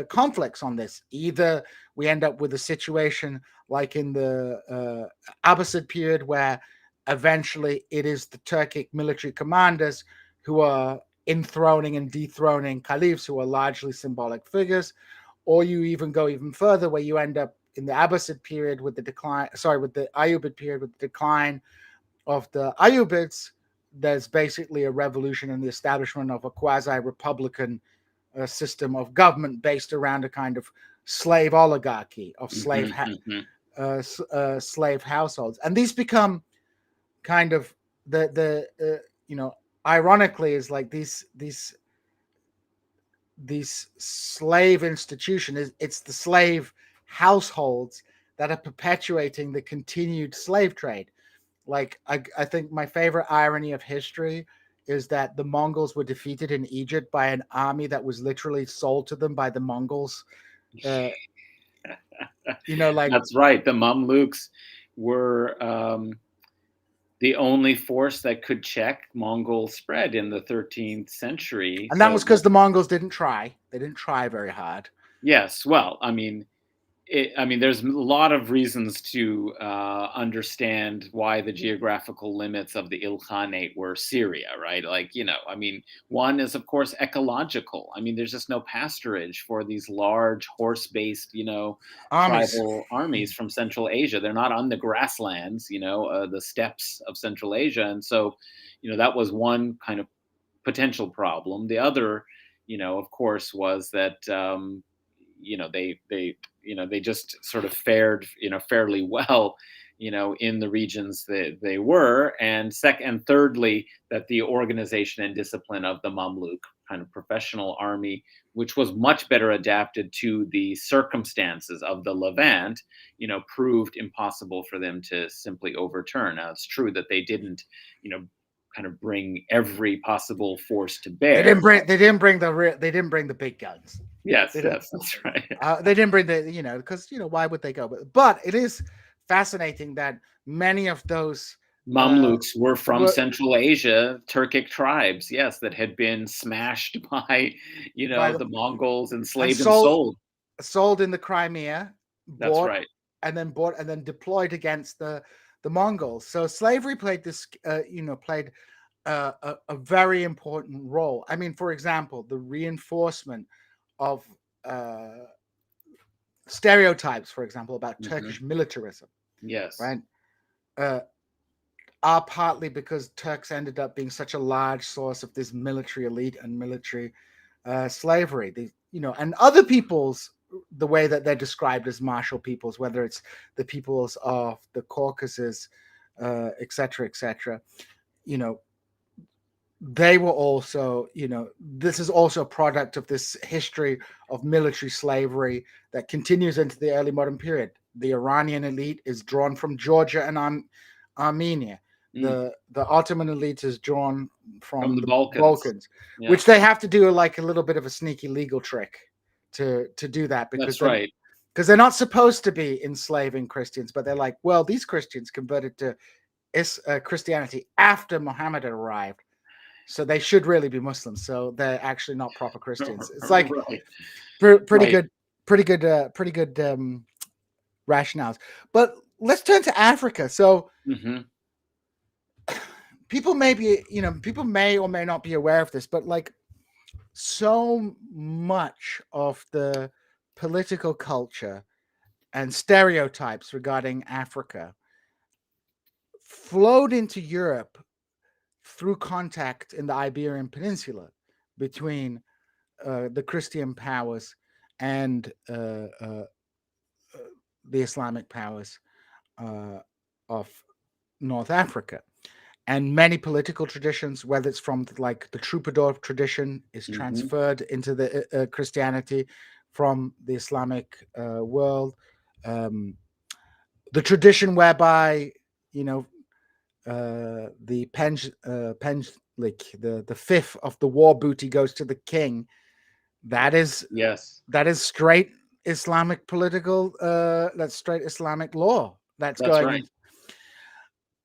conflicts on this. Either we end up with a situation like in the Abbasid period, where eventually it is the Turkic military commanders who are enthroning and dethroning caliphs, who are largely symbolic figures, or you even go even further, where you end up in the Abbasid period with the Ayyubid period with the decline of the Ayyubids. There's basically a revolution and the establishment of a quasi-republican system of government based around a kind of slave oligarchy of Hmm. Hmm. slave households, and these become kind of ironically, is like these slave institutions. It's the slave households that are perpetuating the continued slave trade. Like I think my favorite irony of history is that the Mongols were defeated in Egypt by an army that was literally sold to them by the Mongols. Uh, like, That's right. The Mamluks were the only force that could check Mongol spread in the 13th century. and that So was because the Mongols didn't try. They didn't try very hard. yes, well, there's a lot of reasons to understand why the geographical limits of the Ilkhanate were Syria, right? One is, of course, ecological. There's just no pasturage for these large horse-based, Armies. tribal armies from Central Asia. They're not on the grasslands, the steppes of Central Asia. And so, that was one kind of potential problem. The other, of course, was that, they just sort of fared fairly well in the regions that they were. And thirdly, that the organization and discipline of the Mamluk kind of professional army, which was much better adapted to the circumstances of the Levant, proved impossible for them to simply overturn. Now, it's true that they didn't kind of bring every possible force to They bear. didn't bring. They didn't bring the big guns. Yes, They yes, that's right. they didn't bring because why would they go? But it is fascinating that many of those Mamluks were from were Central Asia, Turkic tribes, yes, that had been smashed by, by the Mongols, and enslaved and sold. sold in the Crimea, That's bought right. bought and then deployed against the Mongols. So slavery played played a very important role. For example, the reinforcement of stereotypes, for example, about Hmm. Turkish militarism, Yes. right? Uh, are partly because Turks ended up being such a large source of this military elite and military slavery. And other peoples, the way that they're described as martial peoples, whether it's the peoples of the Caucasus, etc., etc. You know, they were also, this is also a product of this history of military slavery that continues into the early modern period. The Iranian elite is drawn from Georgia and Armenia. Mm. The Ottoman elite is drawn From from the the Balkans. Balkans, Yeah, which they have to do like a little bit of a sneaky legal trick to do that that's right. because they're not supposed to be enslaving Christians, but they're like, well, these Christians converted to Christianity after Muhammad had arrived, so they should really be Muslims. So they're actually not proper Christians. It's like Right, pretty right. good, pretty good rationales. But let's turn to Africa. So Hmm. people may or may not be aware of this, but like so much of the political culture and stereotypes regarding Africa flowed into Europe through contact in the Iberian Peninsula between the Christian powers and the Islamic powers uh, of North Africa. And many political traditions, whether it's from like the troubadour tradition, is Hmm. transferred into the Christianity from the Islamic world. Um, the tradition whereby you know the like the fifth of the war booty goes to the king. That is Yes, straight Islamic political. That's straight Islamic law that's that's going right. in.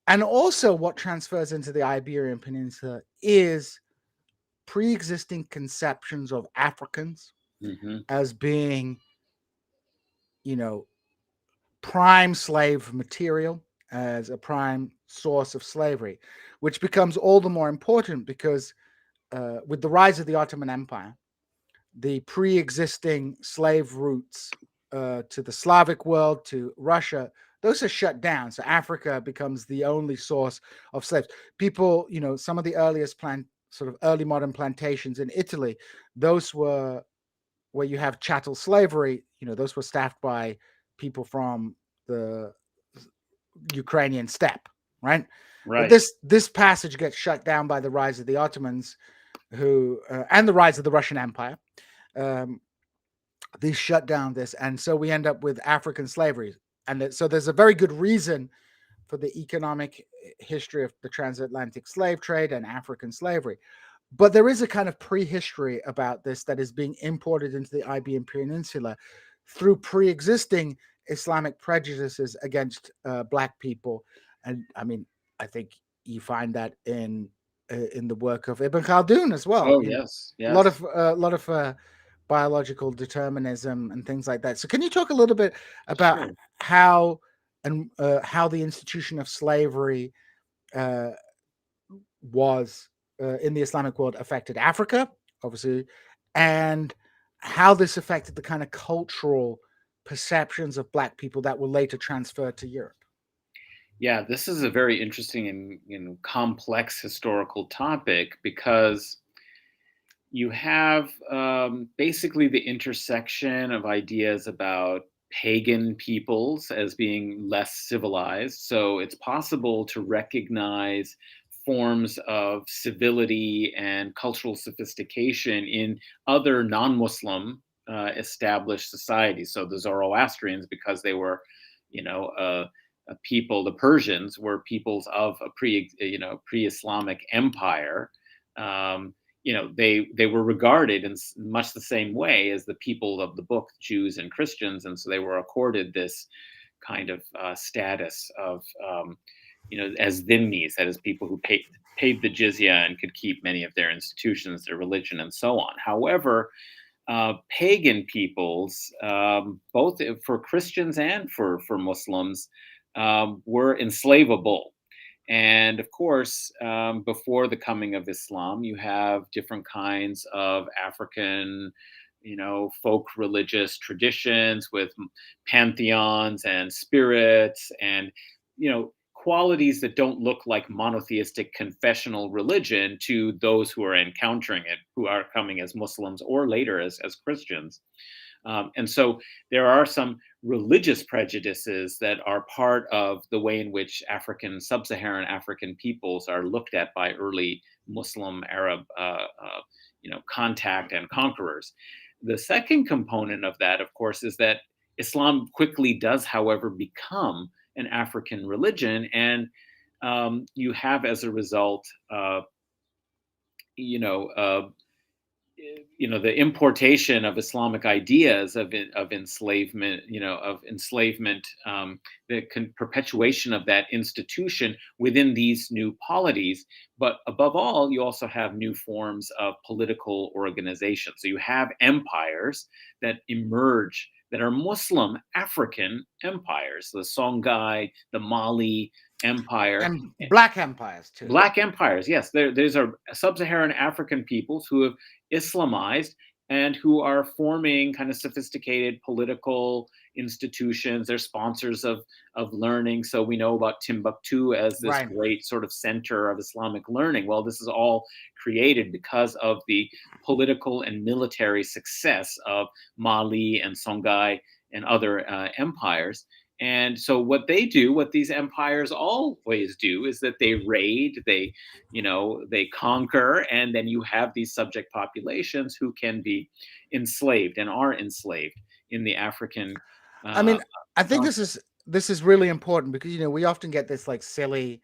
And also, what transfers into the Iberian Peninsula is pre-existing conceptions of Africans Hmm. as being, you know, prime slave material, as a prime source of slavery, which becomes all the more important because with the rise of the Ottoman Empire, the pre-existing slave routes to the Slavic world, to Russia, those are shut down. So Africa becomes the only source of slaves. People, some of the earliest sort of early modern plantations in Italy, those were where you have chattel slavery. Those were staffed by people from the Ukrainian steppe, right? But Right. this passage gets shut down by the rise of the Ottomans, who and the rise of the Russian Empire. Um, these shut down this, and so we end up with African slavery. And so there's a very good reason for the economic history of the transatlantic slave trade and African slavery. But there is a kind of prehistory about this that is being imported into the Iberian Peninsula through pre-existing Islamic prejudices against black people. And I mean, I think you find that in the work of Ibn Khaldun as well. Oh, You know, yes, a lot yes, of biological determinism and things like that. So, can you talk a little bit about sure. how how the institution of slavery uh, was in the Islamic world affected Africa, obviously, and how this affected the kind of cultural perceptions of black people that were later transferred to Europe. Yeah, this is a very interesting and complex historical topic because you have basically the intersection of ideas about pagan peoples as being less civilized. So it's possible to recognize forms of civility and cultural sophistication in other non Muslim established societies. So the Zoroastrians, because they were, a people, the Persians were peoples of a pre-Islamic empire. Um, they were regarded in much the same way as the people of the book, Jews and Christians, and so they were accorded this kind of status of as dhimmis, that is, people who paid the jizya and could keep many of their institutions, their religion, and so on. However, pagan peoples, both for Christians and for Muslims, were enslavable. And of course, before the coming of Islam, you have different kinds of African, folk religious traditions with pantheons and spirits and, qualities that don't look like monotheistic confessional religion to those who are encountering it, who are coming as Muslims or later as Christians. And so there are some religious prejudices that are part of the way in which sub-Saharan African peoples are looked at by early Muslim Arab, contact and conquerors. The second component of that, of course, is that Islam quickly does, however, become an African religion, and you have, as a result, you know, uh, the importation of Islamic ideas of enslavement, the perpetuation of that institution within these new polities. But above all, you also have new forms of political organization. So you have empires that emerge that are Muslim African empires, the Songhai, the Mali Empire. And black empires too. Black empires, yes. These are sub-Saharan African peoples who have Islamized and who are forming kind of sophisticated political institutions. They're sponsors of learning. So we know about Timbuktu as this Right. great sort of center of Islamic learning. Well, this is all created because of the political and military success of Mali and Songhai and other empires. And so what these empires always do is that they raid, they conquer, and then you have these subject populations who can be enslaved and are enslaved in the African I uh, mean, I think context. this is really important because we often get this like silly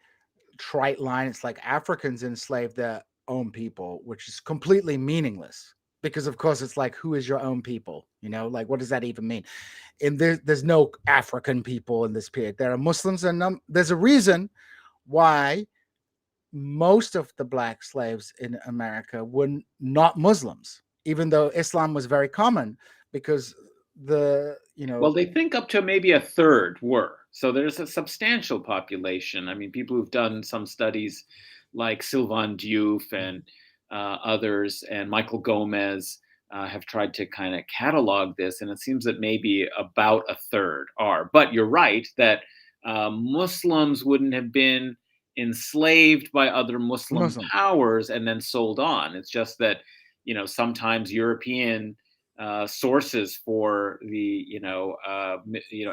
trite line. It's like Africans enslaved their own people, which is completely meaningless because of course it's like who is your own people? Like what does that even mean? And there's no African people in this period. There are Muslims and there's a reason why most of the black slaves in America were not Muslims, even though Islam was very common because the Well, they think up to maybe a third were. So there's a substantial population. I mean, people who've done some studies like Sylvain Diouf and others, and Michael Gomez have tried to kind of catalog this, and it seems that maybe about a third are. But you're right that Muslims wouldn't have been enslaved by other Muslim Muslim. powers and then sold on. It's just that, sometimes European sources for the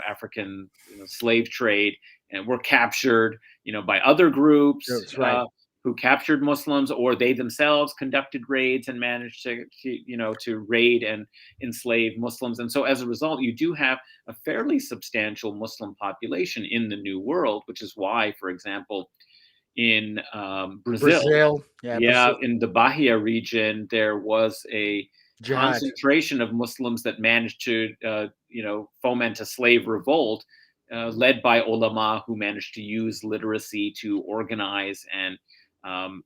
African slave trade and were captured by other groups That's right. who captured Muslims, or they themselves conducted raids and managed to raid and enslave Muslims. And so as a result, you do have a fairly substantial Muslim population in the New World, which is why, for example, in Brazil. Brazil, yeah, Yeah, Brazil, in the Bahia region, there was a jihad. concentration of Muslims that managed to, foment a slave revolt, led by ulama who managed to use literacy to organize and, um,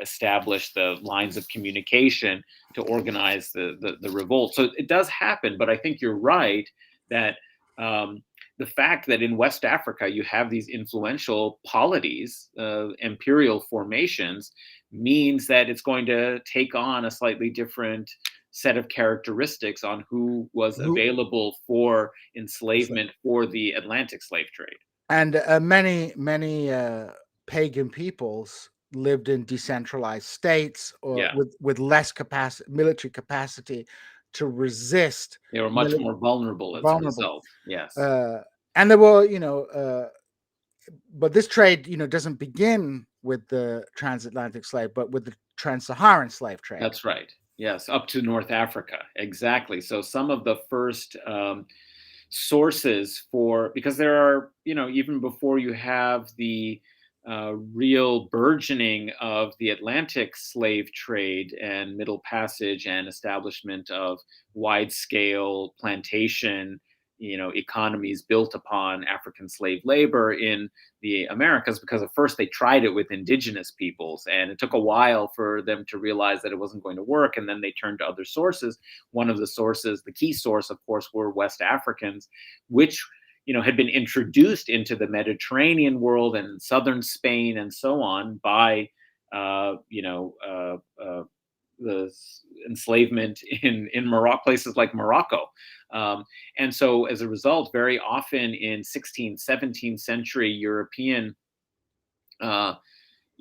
establish the lines of communication to organize the revolt. So it does happen, but I think you're right that. Um, the fact that in West Africa you have these influential polities, imperial formations, means that it's going to take on a slightly different set of characteristics on who was Who available for so- enslavement for the Atlantic slave trade. and many pagan peoples lived in decentralized states or Yeah, with less capacity, military capacity to resist they were much mili- more vulnerable as a vulnerable. result. Yes, Uh, and there were, but this trade, doesn't begin with the transatlantic slave, but with the trans-Saharan slave trade. that's right. Yes, up to North Africa. Exactly. So some of the first sources for, because there are, even before you have the real burgeoning of the Atlantic slave trade and Middle Passage and establishment of wide scale plantation, economies built upon African slave labor in the Americas, because at first they tried it with indigenous peoples and it took a while for them to realize that it wasn't going to work, and then they turned to other sources. One of the sources, the key source of course, were West Africans, which had been introduced into the Mediterranean world and southern Spain and so on by uh, you know uh, uh, the enslavement in Morocco, places like Morocco. Um, and so as a result, very often in 16th, 17th century European uh,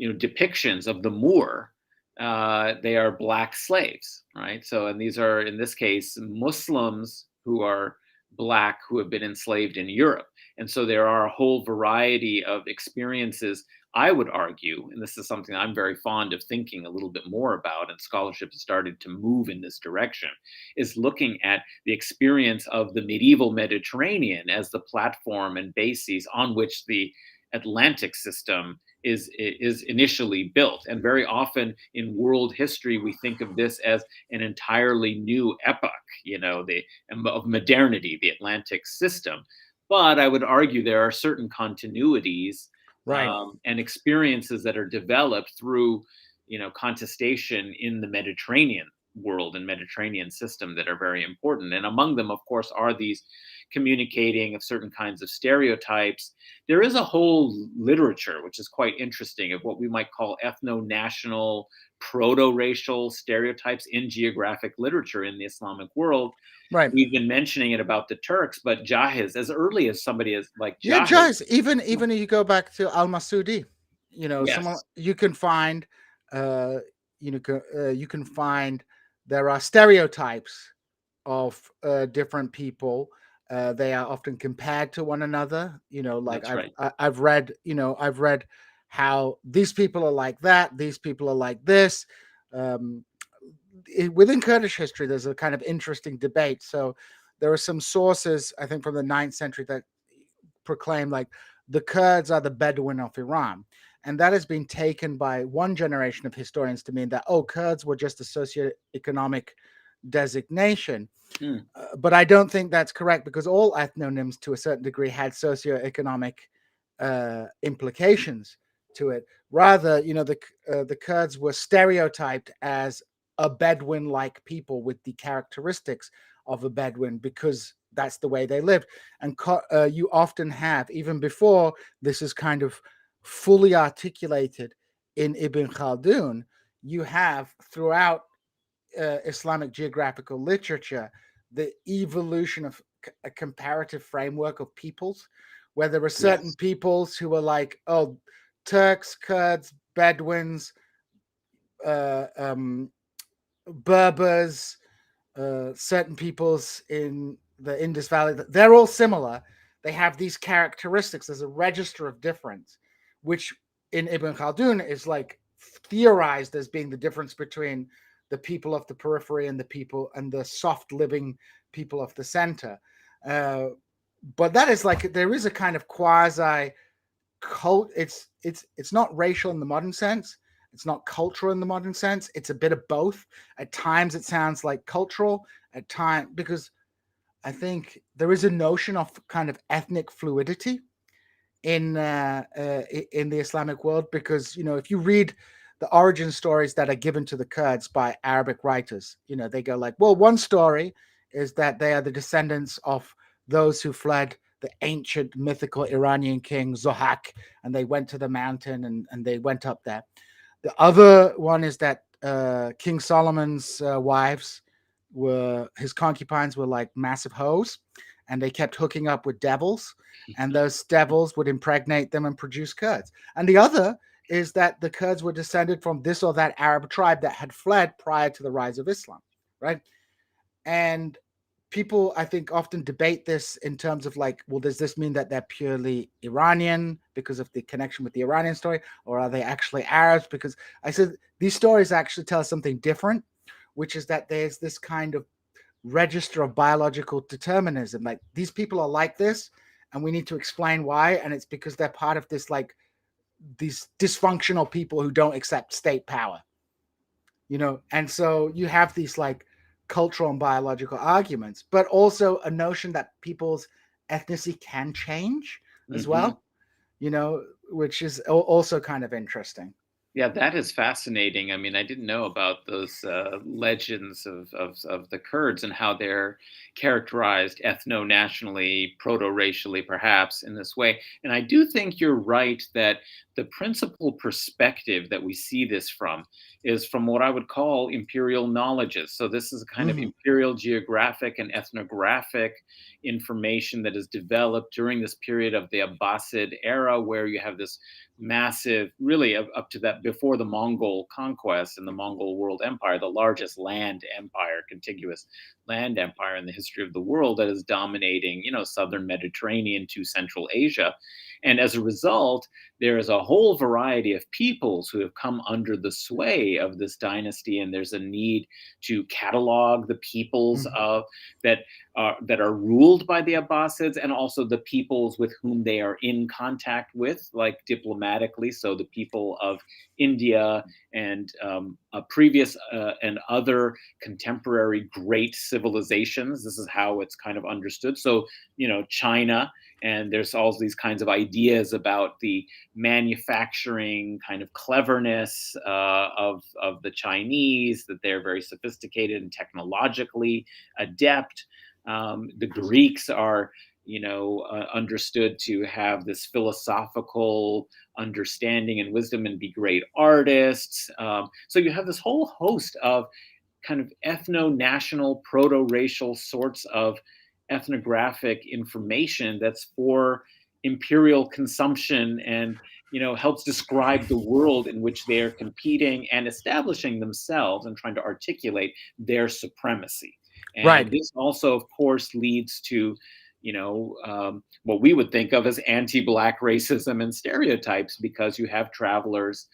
depictions of the Moor, they are black slaves, right? So, and these are in this case Muslims who are black who have been enslaved in Europe, and so there are a whole variety of experiences. I would argue, and this is something I'm very fond of thinking a little bit more about, and scholarship has started to move in this direction, is looking at the experience of the medieval Mediterranean as the platform and bases on which the Atlantic system is initially built. And very often in world history we think of this as an entirely new epoch, the of modernity, the Atlantic system. But I would argue there are certain continuities, Right. and experiences that are developed through contestation in the Mediterranean world and Mediterranean system that are very important. And among them, of course, are these communicating of certain kinds of stereotypes. There is a whole literature which is quite interesting of what we might call ethno-national, proto-racial stereotypes in geographic literature in the Islamic world. Right. We've been mentioning it about the Turks, but Jahiz, as early as somebody as like Yeah, Jahiz. Jais, even if you go back to Al Masudi, someone Yes, you can find, uh, you can find there are stereotypes of different people. They are often compared to one another. Like that's right. I've read, I've read how these people are like that, these people are like this. Um, Within Kurdish history, there's a kind of interesting debate. So there are some sources, I think, from the ninth century that proclaim like the Kurds are the Bedouin of Iran. And that has been taken by one generation of historians to mean that, oh, Kurds were just a socioeconomic designation. Mm, But I don't think that's correct, because all ethnonyms to a certain degree had socioeconomic implications to it. Rather, the Kurds were stereotyped as a Bedouin-like people with the characteristics of a Bedouin because that's the way they lived. And you often have, even before this is kind of fully articulated in Ibn Khaldun, you have throughout Islamic geographical literature the evolution of a comparative framework of peoples, where there are certain yes, peoples who are like, oh, Turks, Kurds, Bedouins, uh, um, Berbers, certain peoples in the Indus Valley, they're all similar. They have these characteristics. There's a register of difference, which in Ibn Khaldun is like theorized as being the difference between the people of the periphery and the people and the soft living people of the center. Uh, but that is like there is a kind of quasi it's not racial in the modern sense. It's not cultural in the modern sense. It's a bit of both. At times it sounds like cultural, at time because I think there is a notion of kind of ethnic fluidity in the Islamic world, because if you read the origin stories that are given to the Kurds by Arabic writers, they go like, well, one story is that they are the descendants of those who fled the ancient mythical Iranian king Zohak, and they went to the mountain and they went up there. The other one is that King Solomon's wives were his concubines were like massive hoes, and they kept hooking up with devils, and those devils would impregnate them and produce Kurds. And the other is that the Kurds were descended from this or that Arab tribe that had fled prior to the rise of Islam, right? And people, I think, often debate this in terms of like, well, does this mean that they're purely Iranian because of the connection with the Iranian story, or are they actually Arabs? Because I said these stories actually tell us something different, which is that there's this kind of register of biological determinism. Like these people are like this, and we need to explain why. And it's because they're part of this, like these dysfunctional people who don't accept state power, And so you have these like cultural and biological arguments, but also a notion that people's ethnicity can change as Hmm. well, which is also kind of interesting. Yeah, that is fascinating. I mean, I didn't know about those legends of the Kurds and how they're characterized ethno-nationally, proto-racially, perhaps in this way. And I do think you're right that the principal perspective that we see this from is from what I would call imperial knowledges. So this is a kind of Hmm. imperial geographic and ethnographic information that is developed during this period of the Abbasid era, where you have this massive, really up to that before the Mongol conquest and the Mongol world empire, the largest land empire, contiguous land empire in the history of the world that is dominating, southern Mediterranean to Central Asia. And as a result, there is a whole variety of peoples who have come under the sway of this dynasty, and there's a need to catalog the peoples Hmm. of that are ruled by the Abbasids, and also the peoples with whom they are in contact with, like diplomatically. So the people of India and previous and other contemporary great civilizations. This is how it's kind of understood. So, China, and there's all these kinds of ideas about the manufacturing kind of cleverness of the Chinese, that they're very sophisticated and technologically adept. The Greeks are, understood to have this philosophical understanding and wisdom and be great artists. So you have this whole host of kind of ethno-national, proto-racial sorts of ethnographic information that's for imperial consumption, and helps describe the world in which they are competing and establishing themselves and trying to articulate their supremacy. And Right. this also, of course, leads to what we would think of as anti-black racism and stereotypes, because you have travelers,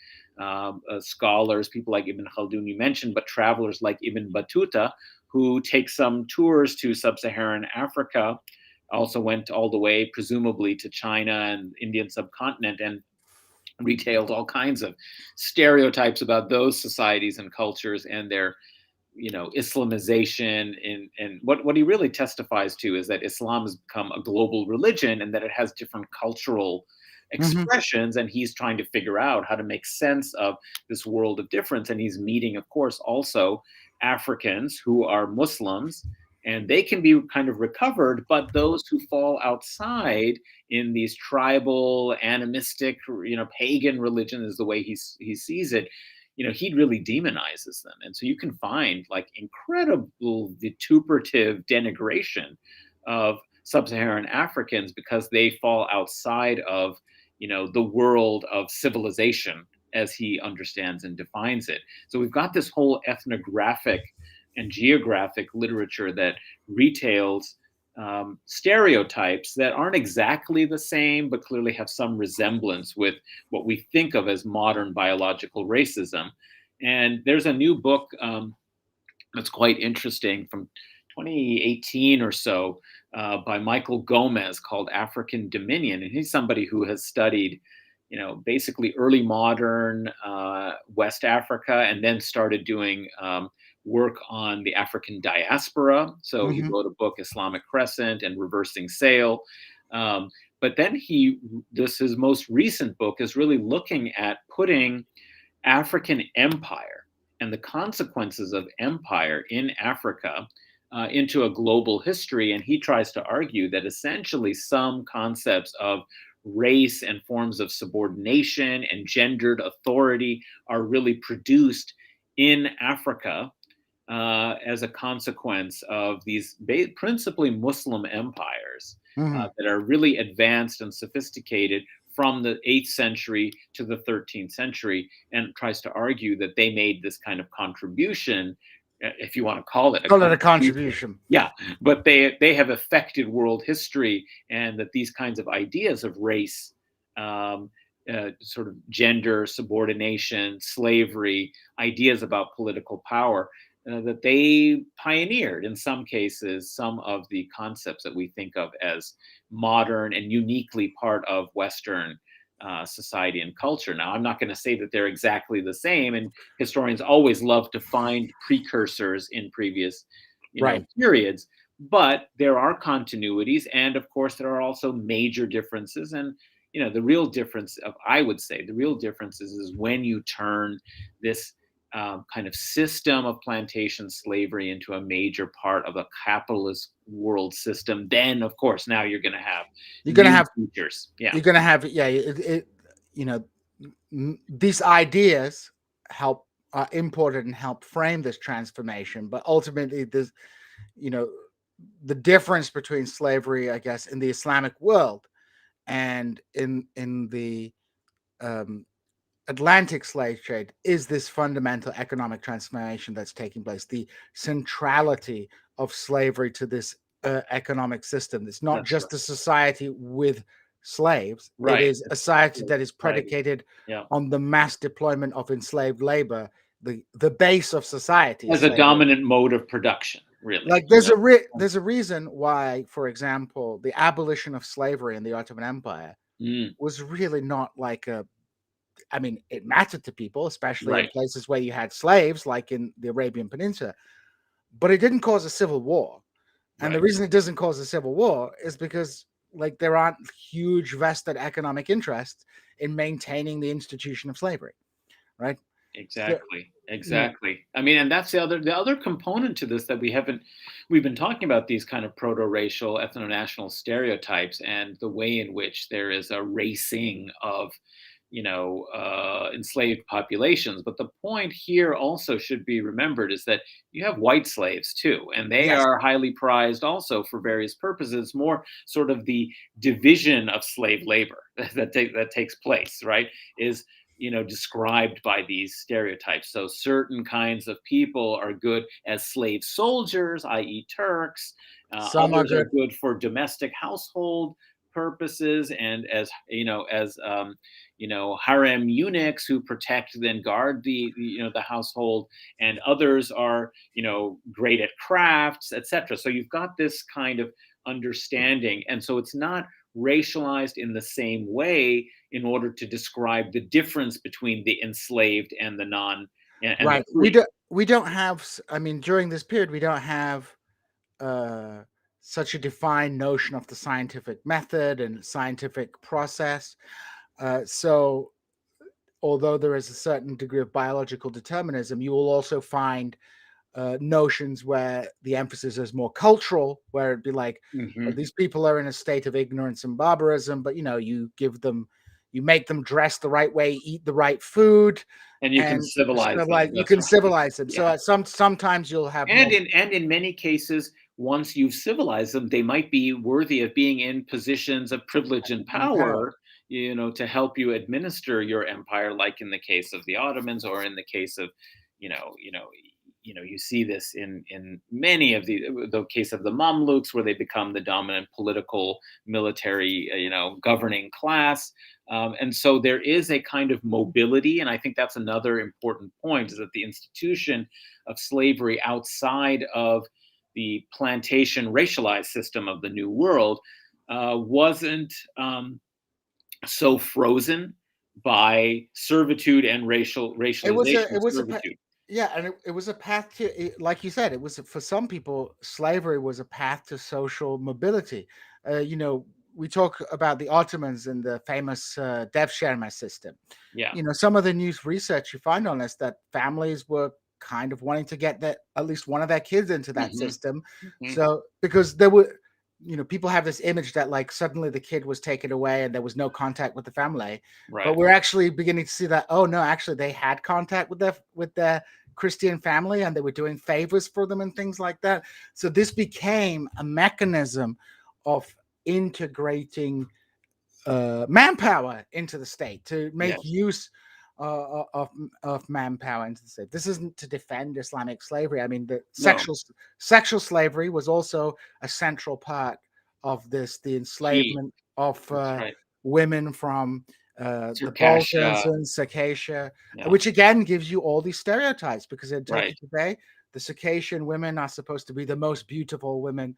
scholars, people like Ibn Khaldun you mentioned, but travelers like Ibn Battuta, who take some tours to sub-Saharan Africa, also went all the way, presumably, to China and Indian subcontinent, and retailed all kinds of stereotypes about those societies and cultures and their Islamization. And what he really testifies to is that Islam has become a global religion, and that it has different cultural Hmm. expressions, and he's trying to figure out how to make sense of this world of difference. And he's meeting, of course, also Africans who are Muslims, and they can be kind of recovered, but those who fall outside in these tribal, animistic, pagan religion is the way he sees it. He really demonizes them. And so you can find like incredible vituperative denigration of sub-Saharan Africans because they fall outside of, the world of civilization as he understands and defines it. So we've got this whole ethnographic and geographic literature that retails stereotypes that aren't exactly the same, but clearly have some resemblance with what we think of as modern biological racism. And there's a new book that's quite interesting from 2018 or so by Michael Gomez called African Dominion. And he's somebody who has studied basically early modern West Africa, and then started doing work on the African diaspora. So he Hmm. wrote a book, Islamic Crescent and Reversing Sail. Um, but then his most recent book is really looking at putting African empire and the consequences of empire in Africa into a global history. And he tries to argue that essentially some concepts of race and forms of subordination and gendered authority are really produced in Africa as a consequence of these principally Muslim empires Hmm. that are really advanced and sophisticated from the 8th century to the 13th century, and tries to argue that they made this kind of contribution, if you want to call it a Call it a contribution. contribution. Yeah, but they have affected world history, and that these kinds of ideas of race, um, sort of gender subordination, slavery, ideas about political power, that they pioneered in some cases some of the concepts that we think of as modern and uniquely part of Western society and culture. Now, I'm not going to say that they're exactly the same, and historians always love to find precursors in previous, Right. periods. But there are continuities, and of course, there are also major differences. And the real difference I would say, the real difference is when you turn this kind of system of plantation slavery into a major part of a capitalist world system, then of course now you're going to have You're gonna new have features. Yeah, you're gonna have yeah. You know these ideas help imported and help frame this transformation, but ultimately this you know the difference between slavery, I guess, in the Islamic world and in the um, Atlantic slave trade is this fundamental economic transformation that's taking place. The centrality of slavery to this economic system. It's not that's right. just a society with slaves, it Right. is a It's society like that is society. predicated Yeah. on the mass deployment of enslaved labor. The base of society is As a slave labor. dominant mode of production, really. Like there's a reason why, for example, the abolition of slavery in the Ottoman Empire Mm, was really not like a I mean, it mattered to people, especially in right. places where you had slaves, like in the Arabian Peninsula, but it didn't cause a civil war. And the Right. reason it doesn't cause a civil war is because, like, there aren't huge vested economic interests in maintaining the institution of slavery, right? So, Exactly. you know, Exactly. I mean, and that's the other component to this that we've been talking about these kind of proto-racial ethno-national stereotypes and the way in which there is a racing of enslaved populations. But the point here also should be remembered is that you have white slaves too, and they yes, are highly prized also for various purposes. More sort of the division of slave labor that takes place, right? Is described by these stereotypes. So certain kinds of people are good as slave soldiers, i.e., Turks. some are Others are good. good for domestic household purposes, and harem eunuchs who protect and guard the household, and others are great at crafts, etc. So you've got this kind of understanding, and so it's not racialized in the same way in order to describe the difference between the enslaved and the non and the Right. free. We don't have I mean, during this period, we don't have uh such a defined notion of the scientific method and scientific process. So although there is a certain degree of biological determinism, you will also find notions where the emphasis is more cultural, where it'd be like, oh, Hmm. these people are in a state of ignorance and barbarism, but you make them dress the right way, eat the right food, And you can and civilize stuff them. like you That's can right. civilize them. So Yeah. sometimes you'll have And more. in many cases, once you've civilized them, they might be worthy of being in positions of privilege and And power. power, to help you administer your empire, like in the case of the Ottomans, or in the case of, you know, you know, you see this in many of the case of the Mamluks, where they become the dominant political, military, governing class. And so there is a kind of mobility, and I think that's another important point: is that the institution of slavery outside of the plantation racialized system of the New World wasn't so frozen by servitude and It was racialization a of it was a pa- servitude. yeah, and it was a path to like you said, it was for some people slavery was a path to social mobility. You know, we talk about the Ottomans and the famous Devshirme system. Yeah. You know, some of the news research you find on this that families were kind of wanting to get that at least one of their kids into that Hmm. system. Hmm. So because there were, you know, people have this image that like suddenly the kid was taken away and there was no contact with the family, but Right. we're actually beginning to see that, oh no, actually they had contact with their Christian family and they were doing favors for them and things like that. So this became a mechanism of integrating manpower into the state, to make Yes. use of manpower into the state. This isn't to defend Islamic slavery. I mean, the No. sexual slavery was also a central part of this. The Key. enslavement of That's right. women from the Balkans Circassia. and Circassia, Yeah. which again gives you all these stereotypes because in Right. Turkey today, the Circassian women are supposed to be the most beautiful women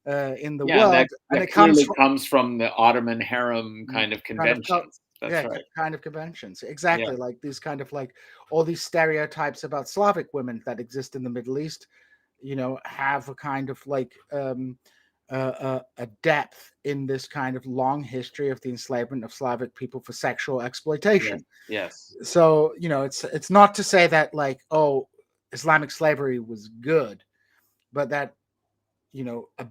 in the Yeah. That world, and that it comes clearly from comes from the Ottoman harem kind of kind of conventions. That's yeah, right. kind of conventions. Yeah. Exactly, like these kind of like all these stereotypes about Slavic women that exist in the Middle East, you know, have a kind of like a depth in this kind of long history of the enslavement of Slavic people for sexual Yes. exploitation. Yes. So, you know, it's not to say that like, oh, Islamic slavery was good, but that, you know, a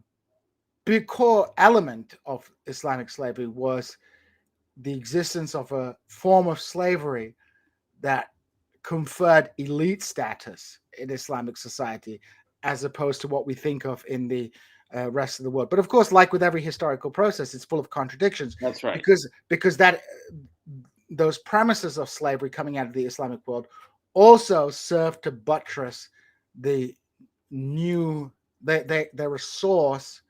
big core element of Islamic slavery was the existence of a form of slavery that conferred elite status in Islamic society, as opposed to what we think of in the rest of the world. But of course, like with every historical process, it's full of contradictions That's right. because that those premises of slavery coming out of the Islamic world also serve to buttress the new their resource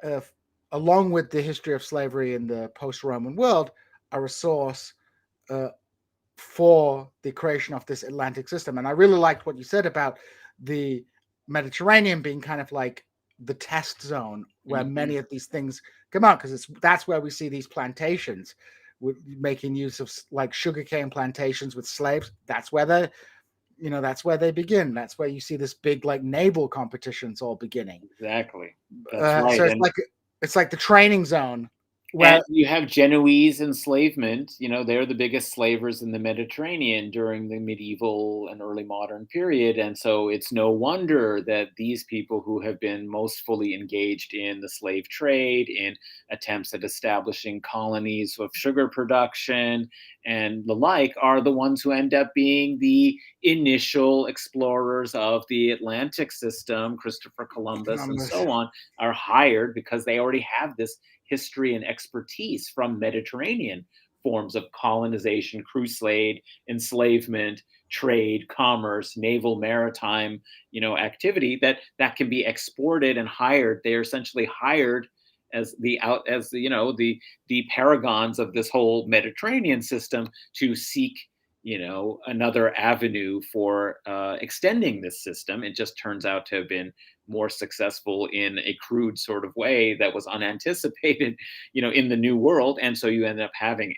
of, along with the history of slavery in the post-Roman world, a resource uh, for the creation of this Atlantic system. And I really liked what you said about the Mediterranean being kind of like the test zone where Hmm. many of these things come out, because that's where we see these plantations making use of like sugarcane plantations with slaves. That's where they, you know, that's where they begin. That's where you see this big like naval competitions all beginning. Exactly. That's right. So it's like the training zone And where you have Genoese enslavement. They're the biggest slavers in the Mediterranean during the medieval and early modern period. And so it's no wonder that these people who have been most fully engaged in the slave trade, in attempts at establishing colonies of sugar production and the like, are the ones who end up being the initial explorers of the Atlantic system. Christopher Columbus and Columbus. so on are hired because they already have this history and expertise from Mediterranean forms of colonization, crusade, enslavement, trade, commerce, naval, maritime, activity that can be exported and hired. They are essentially hired as the paragons of this whole Mediterranean system to seek another avenue for extending this system. It just turns out to have been more successful in a crude sort of way that was unanticipated, in the new world. And so you end up having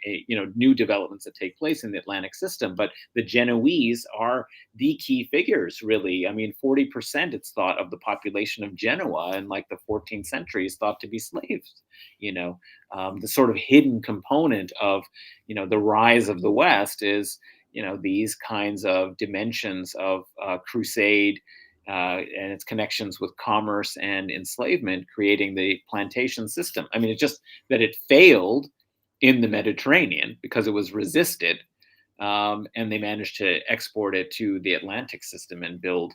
new developments that take place in the Atlantic system. But the Genoese are the key figures, really. I mean, 40%, it's thought, of the population of Genoa in like the 14th century is thought to be slaves. The sort of hidden component of, the rise of the West is, these kinds of dimensions of crusade, and its connections with commerce and enslavement, creating the plantation system. I mean, it's just that it failed in the Mediterranean because it was resisted, and they managed to export it to the Atlantic system and build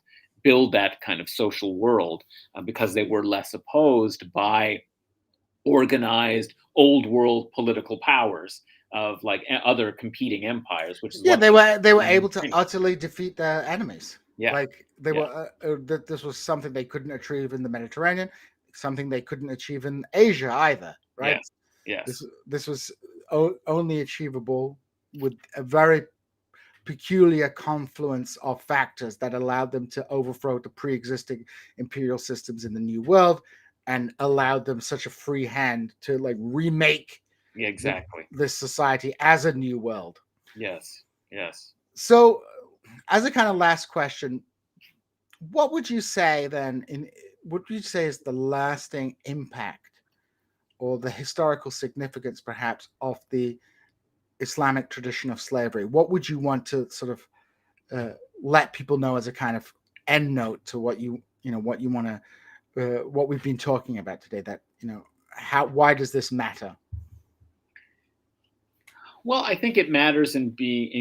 that kind of social world, because they were less opposed by organized old world political powers of like other competing empires, which is Yeah, what they were the able to Mediterranean. utterly defeat their enemies. Yeah, Like they yeah, were that this was something they couldn't achieve in the Mediterranean, something they couldn't achieve in Asia either, right? yes, yes. This was only achievable with a very peculiar confluence of factors that allowed them to overthrow the pre-existing imperial systems in the New World and allowed them such a free hand to like remake Yeah, exactly. this society as a new world. Yes. Yes. So, as a kind of last question, what would you say then? What would you say is the lasting impact or the historical significance, perhaps, of the Islamic tradition of slavery? What would you want to sort of uh, let people know as a kind of end note to what what you want to what we've been talking about today? That how why does this matter? Well, I think it matters in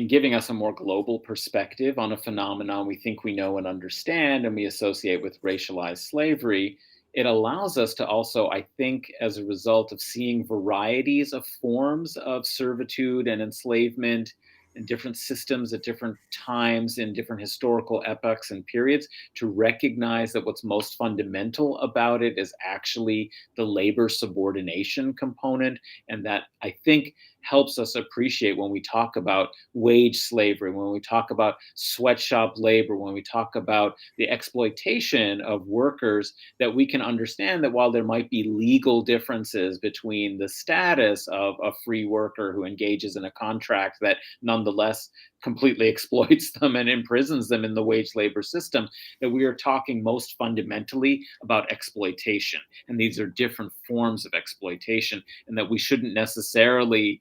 giving us a more global perspective on a phenomenon we think we know and understand and we associate with racialized slavery. It allows us to also, I think, as a result of seeing varieties of forms of servitude and enslavement and different systems at different times in different historical epochs and periods, to recognize that what's most fundamental about it is actually the labor subordination component. And that, I think, helps us appreciate when we talk about wage slavery, when we talk about sweatshop labor, when we talk about the exploitation of workers, that we can understand that while there might be legal differences between the status of a free worker who engages in a contract that nonetheless completely exploits them and imprisons them in the wage labor system, that we are talking most fundamentally about exploitation. And these are different forms of exploitation, and that we shouldn't necessarily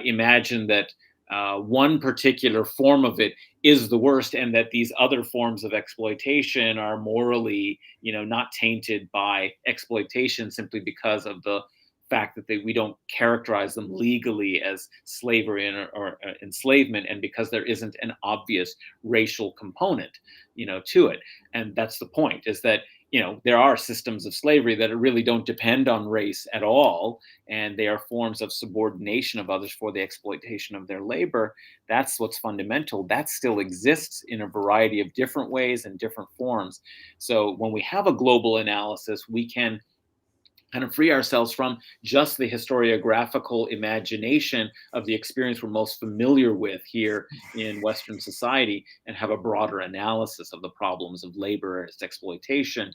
imagine that one particular form of it is the worst, and that these other forms of exploitation are morally, not tainted by exploitation simply because of the fact that we don't characterize them legally as slavery or enslavement, and because there isn't an obvious racial component, to it. And that's the point: is that there are systems of slavery that really don't depend on race at all, and they are forms of subordination of others for the exploitation of their labor. That's what's fundamental. That still exists in a variety of different ways and different forms. So when we have a global analysis, we can kind of free ourselves from just the historiographical imagination of the experience we're most familiar with here in Western society, and have a broader analysis of the problems of labor and its exploitation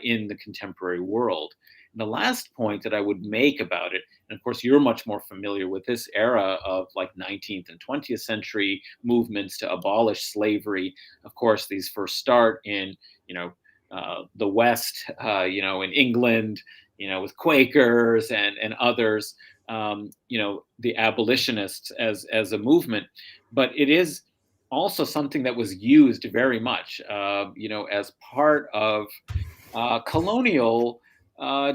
in the contemporary world. And the last point that I would make about it, and of course you're much more familiar with this era of like 19th and 20th century movements to abolish slavery. Of course, these first start in, the West, in England, with Quakers and others, the abolitionists as a movement. But it is also something that was used very much, as part of colonial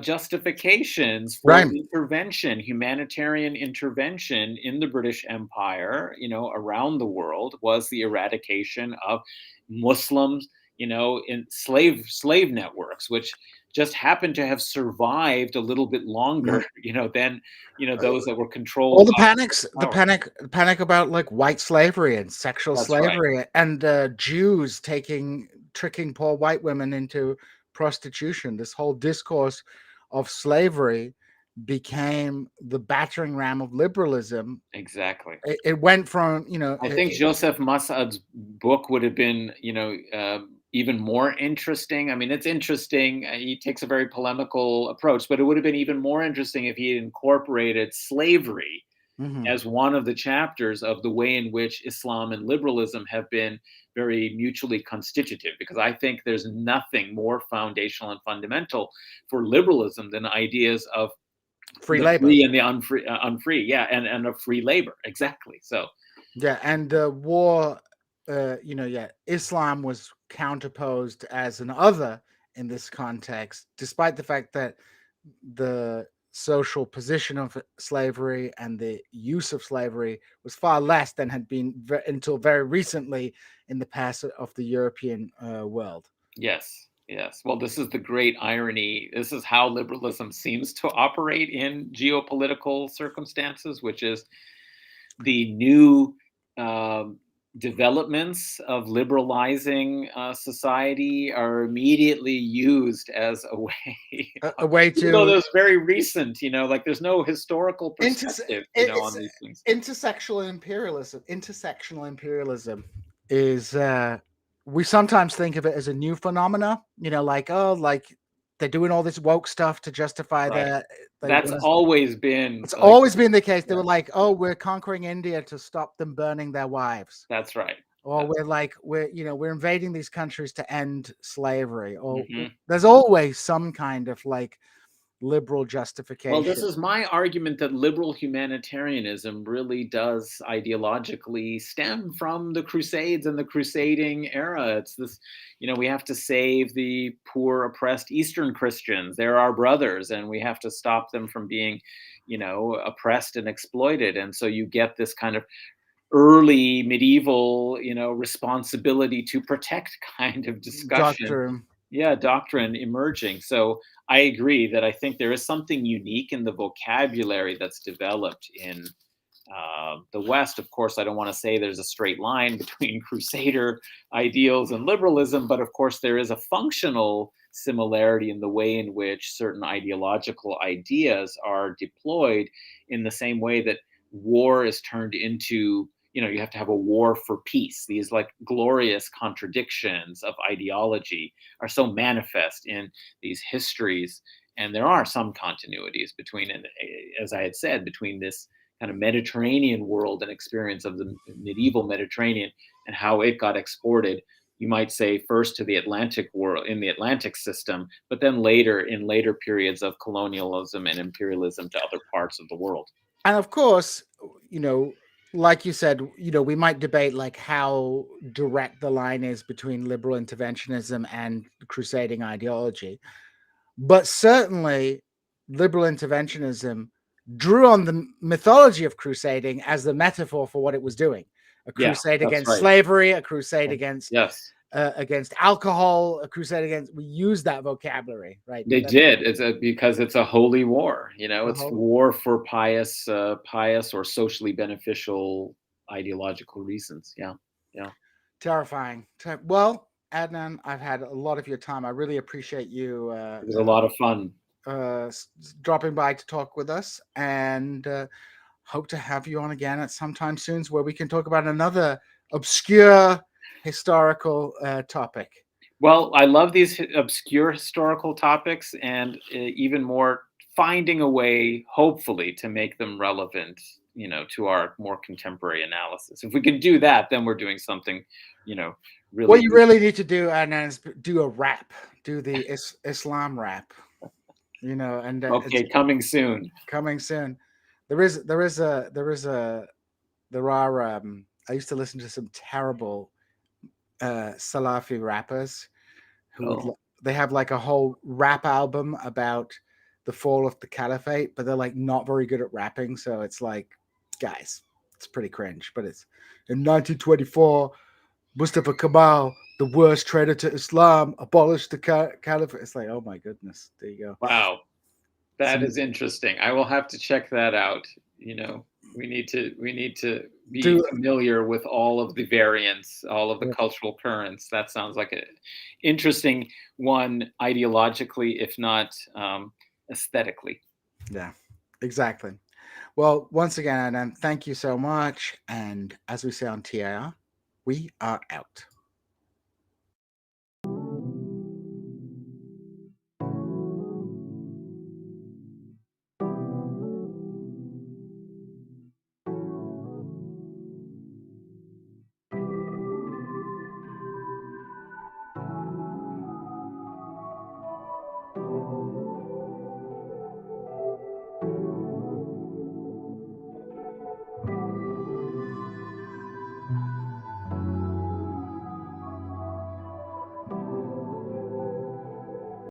justifications for Right. intervention, humanitarian intervention in the British Empire, around the world, was the eradication of Muslims, in slave networks, which just happened to have survived a little bit longer, than those that were All controlled the by panics, the power. panic about like white slavery and sexual That's right. slavery, and Jews tricking poor white women into prostitution. This whole discourse of slavery became the battering ram of liberalism. Exactly. It went from I think Joseph Massad's book would have been, even more interesting. I mean, it's interesting. He takes a very polemical approach, but it would have been even more interesting if he had incorporated slavery Mhm. as one of the chapters of the way in which Islam and liberalism have been very mutually constitutive. Because I think there's nothing more foundational and fundamental for liberalism than ideas of Free the labor. free and the unfree, yeah, and of free labor, exactly. So Yeah, and war, yeah, Islam was counterposed as an other in this context, despite the fact that the social position of slavery and the use of slavery was far less than had been until very recently in the past of the European world. yes, yes. Well, this is the great irony. This is how liberalism seems to operate in geopolitical circumstances, which is the new um, developments of liberalizing society are immediately used as a way, A way even though to there's very recent, like there's no historical interse- perspective, it's on these things. intersectional imperialism is we sometimes think of it as a new phenomena, like, oh, like they're doing all this woke stuff to justify Right. their they That's want us. always been It's like, always been the case. They yeah, were like, "Oh, we're conquering India to stop them burning their wives," that's right. or That's "We're like we're invading these countries to end slavery," or mhm. there's always some kind of like liberal Well, this justification. is my argument that liberal humanitarianism really does ideologically stem from the Crusades and the crusading era. It's this, we have to save the poor, oppressed Eastern Christians. They're our brothers, and we have to stop them from being, oppressed and exploited. And so you get this kind of early medieval, responsibility to protect kind of discussion, Doctor, yeah, doctrine emerging. So I agree that I think there is something unique in the vocabulary that's developed in the West. Of course, I don't want to say there's a straight line between crusader ideals and liberalism, but of course, there is a functional similarity in the way in which certain ideological ideas are deployed, in the same way that war is turned into, you have to have a war for peace. These like glorious contradictions of ideology are so manifest in these histories. And there are some continuities between, and as I had said, between this kind of Mediterranean world and experience of the medieval Mediterranean and how it got exported. You might say first to the Atlantic world, in the Atlantic system, but then later in later periods of colonialism and imperialism to other parts of the world. and of course, you know, like you said, we might debate like how direct the line is between liberal interventionism and crusading ideology. But certainly, liberal interventionism drew on the mythology of crusading as the metaphor for what it was doing. A Yeah, crusade that's against right. slavery, a crusade Yes, against alcohol, a crusade against. We use that vocabulary, right? they That's did. Because it's a holy war. the It's whole war for pious or socially beneficial ideological reasons. Yeah, yeah. terrifying. Well, Adnan, I've had a lot of your time. I really appreciate you It was a lot of fun. dropping by to talk with us, and hope to have you on again at some time soon where we can talk about another obscure historical topic. Well, I love these obscure historical topics, and even more, finding a way, hopefully, to make them relevant, to our more contemporary analysis. If we can do that, then we're doing something, you know, What really you good. really need to do, Adnan, is do a rap, do the Islam rap, and it's Okay, coming soon. coming soon. There is a there is a there are I used to listen to some terrible Salafi rappers who Oh, they have like a whole rap album about the fall of the caliphate, but they're like not very good at rapping. So it's like, guys, it's pretty cringe. But it's in 1924, Mustafa Kemal, the worst traitor to Islam, abolished the caliphate. It's like, oh my goodness, there you go. wow. That Some is interesting. I will have to check that out. We need to be do familiar with all of the variants, all of the cultural currents. That sounds like an interesting one ideologically, if not aesthetically. yeah, exactly. Well, once again, and thank you so much. And as we say on TAR, we are out.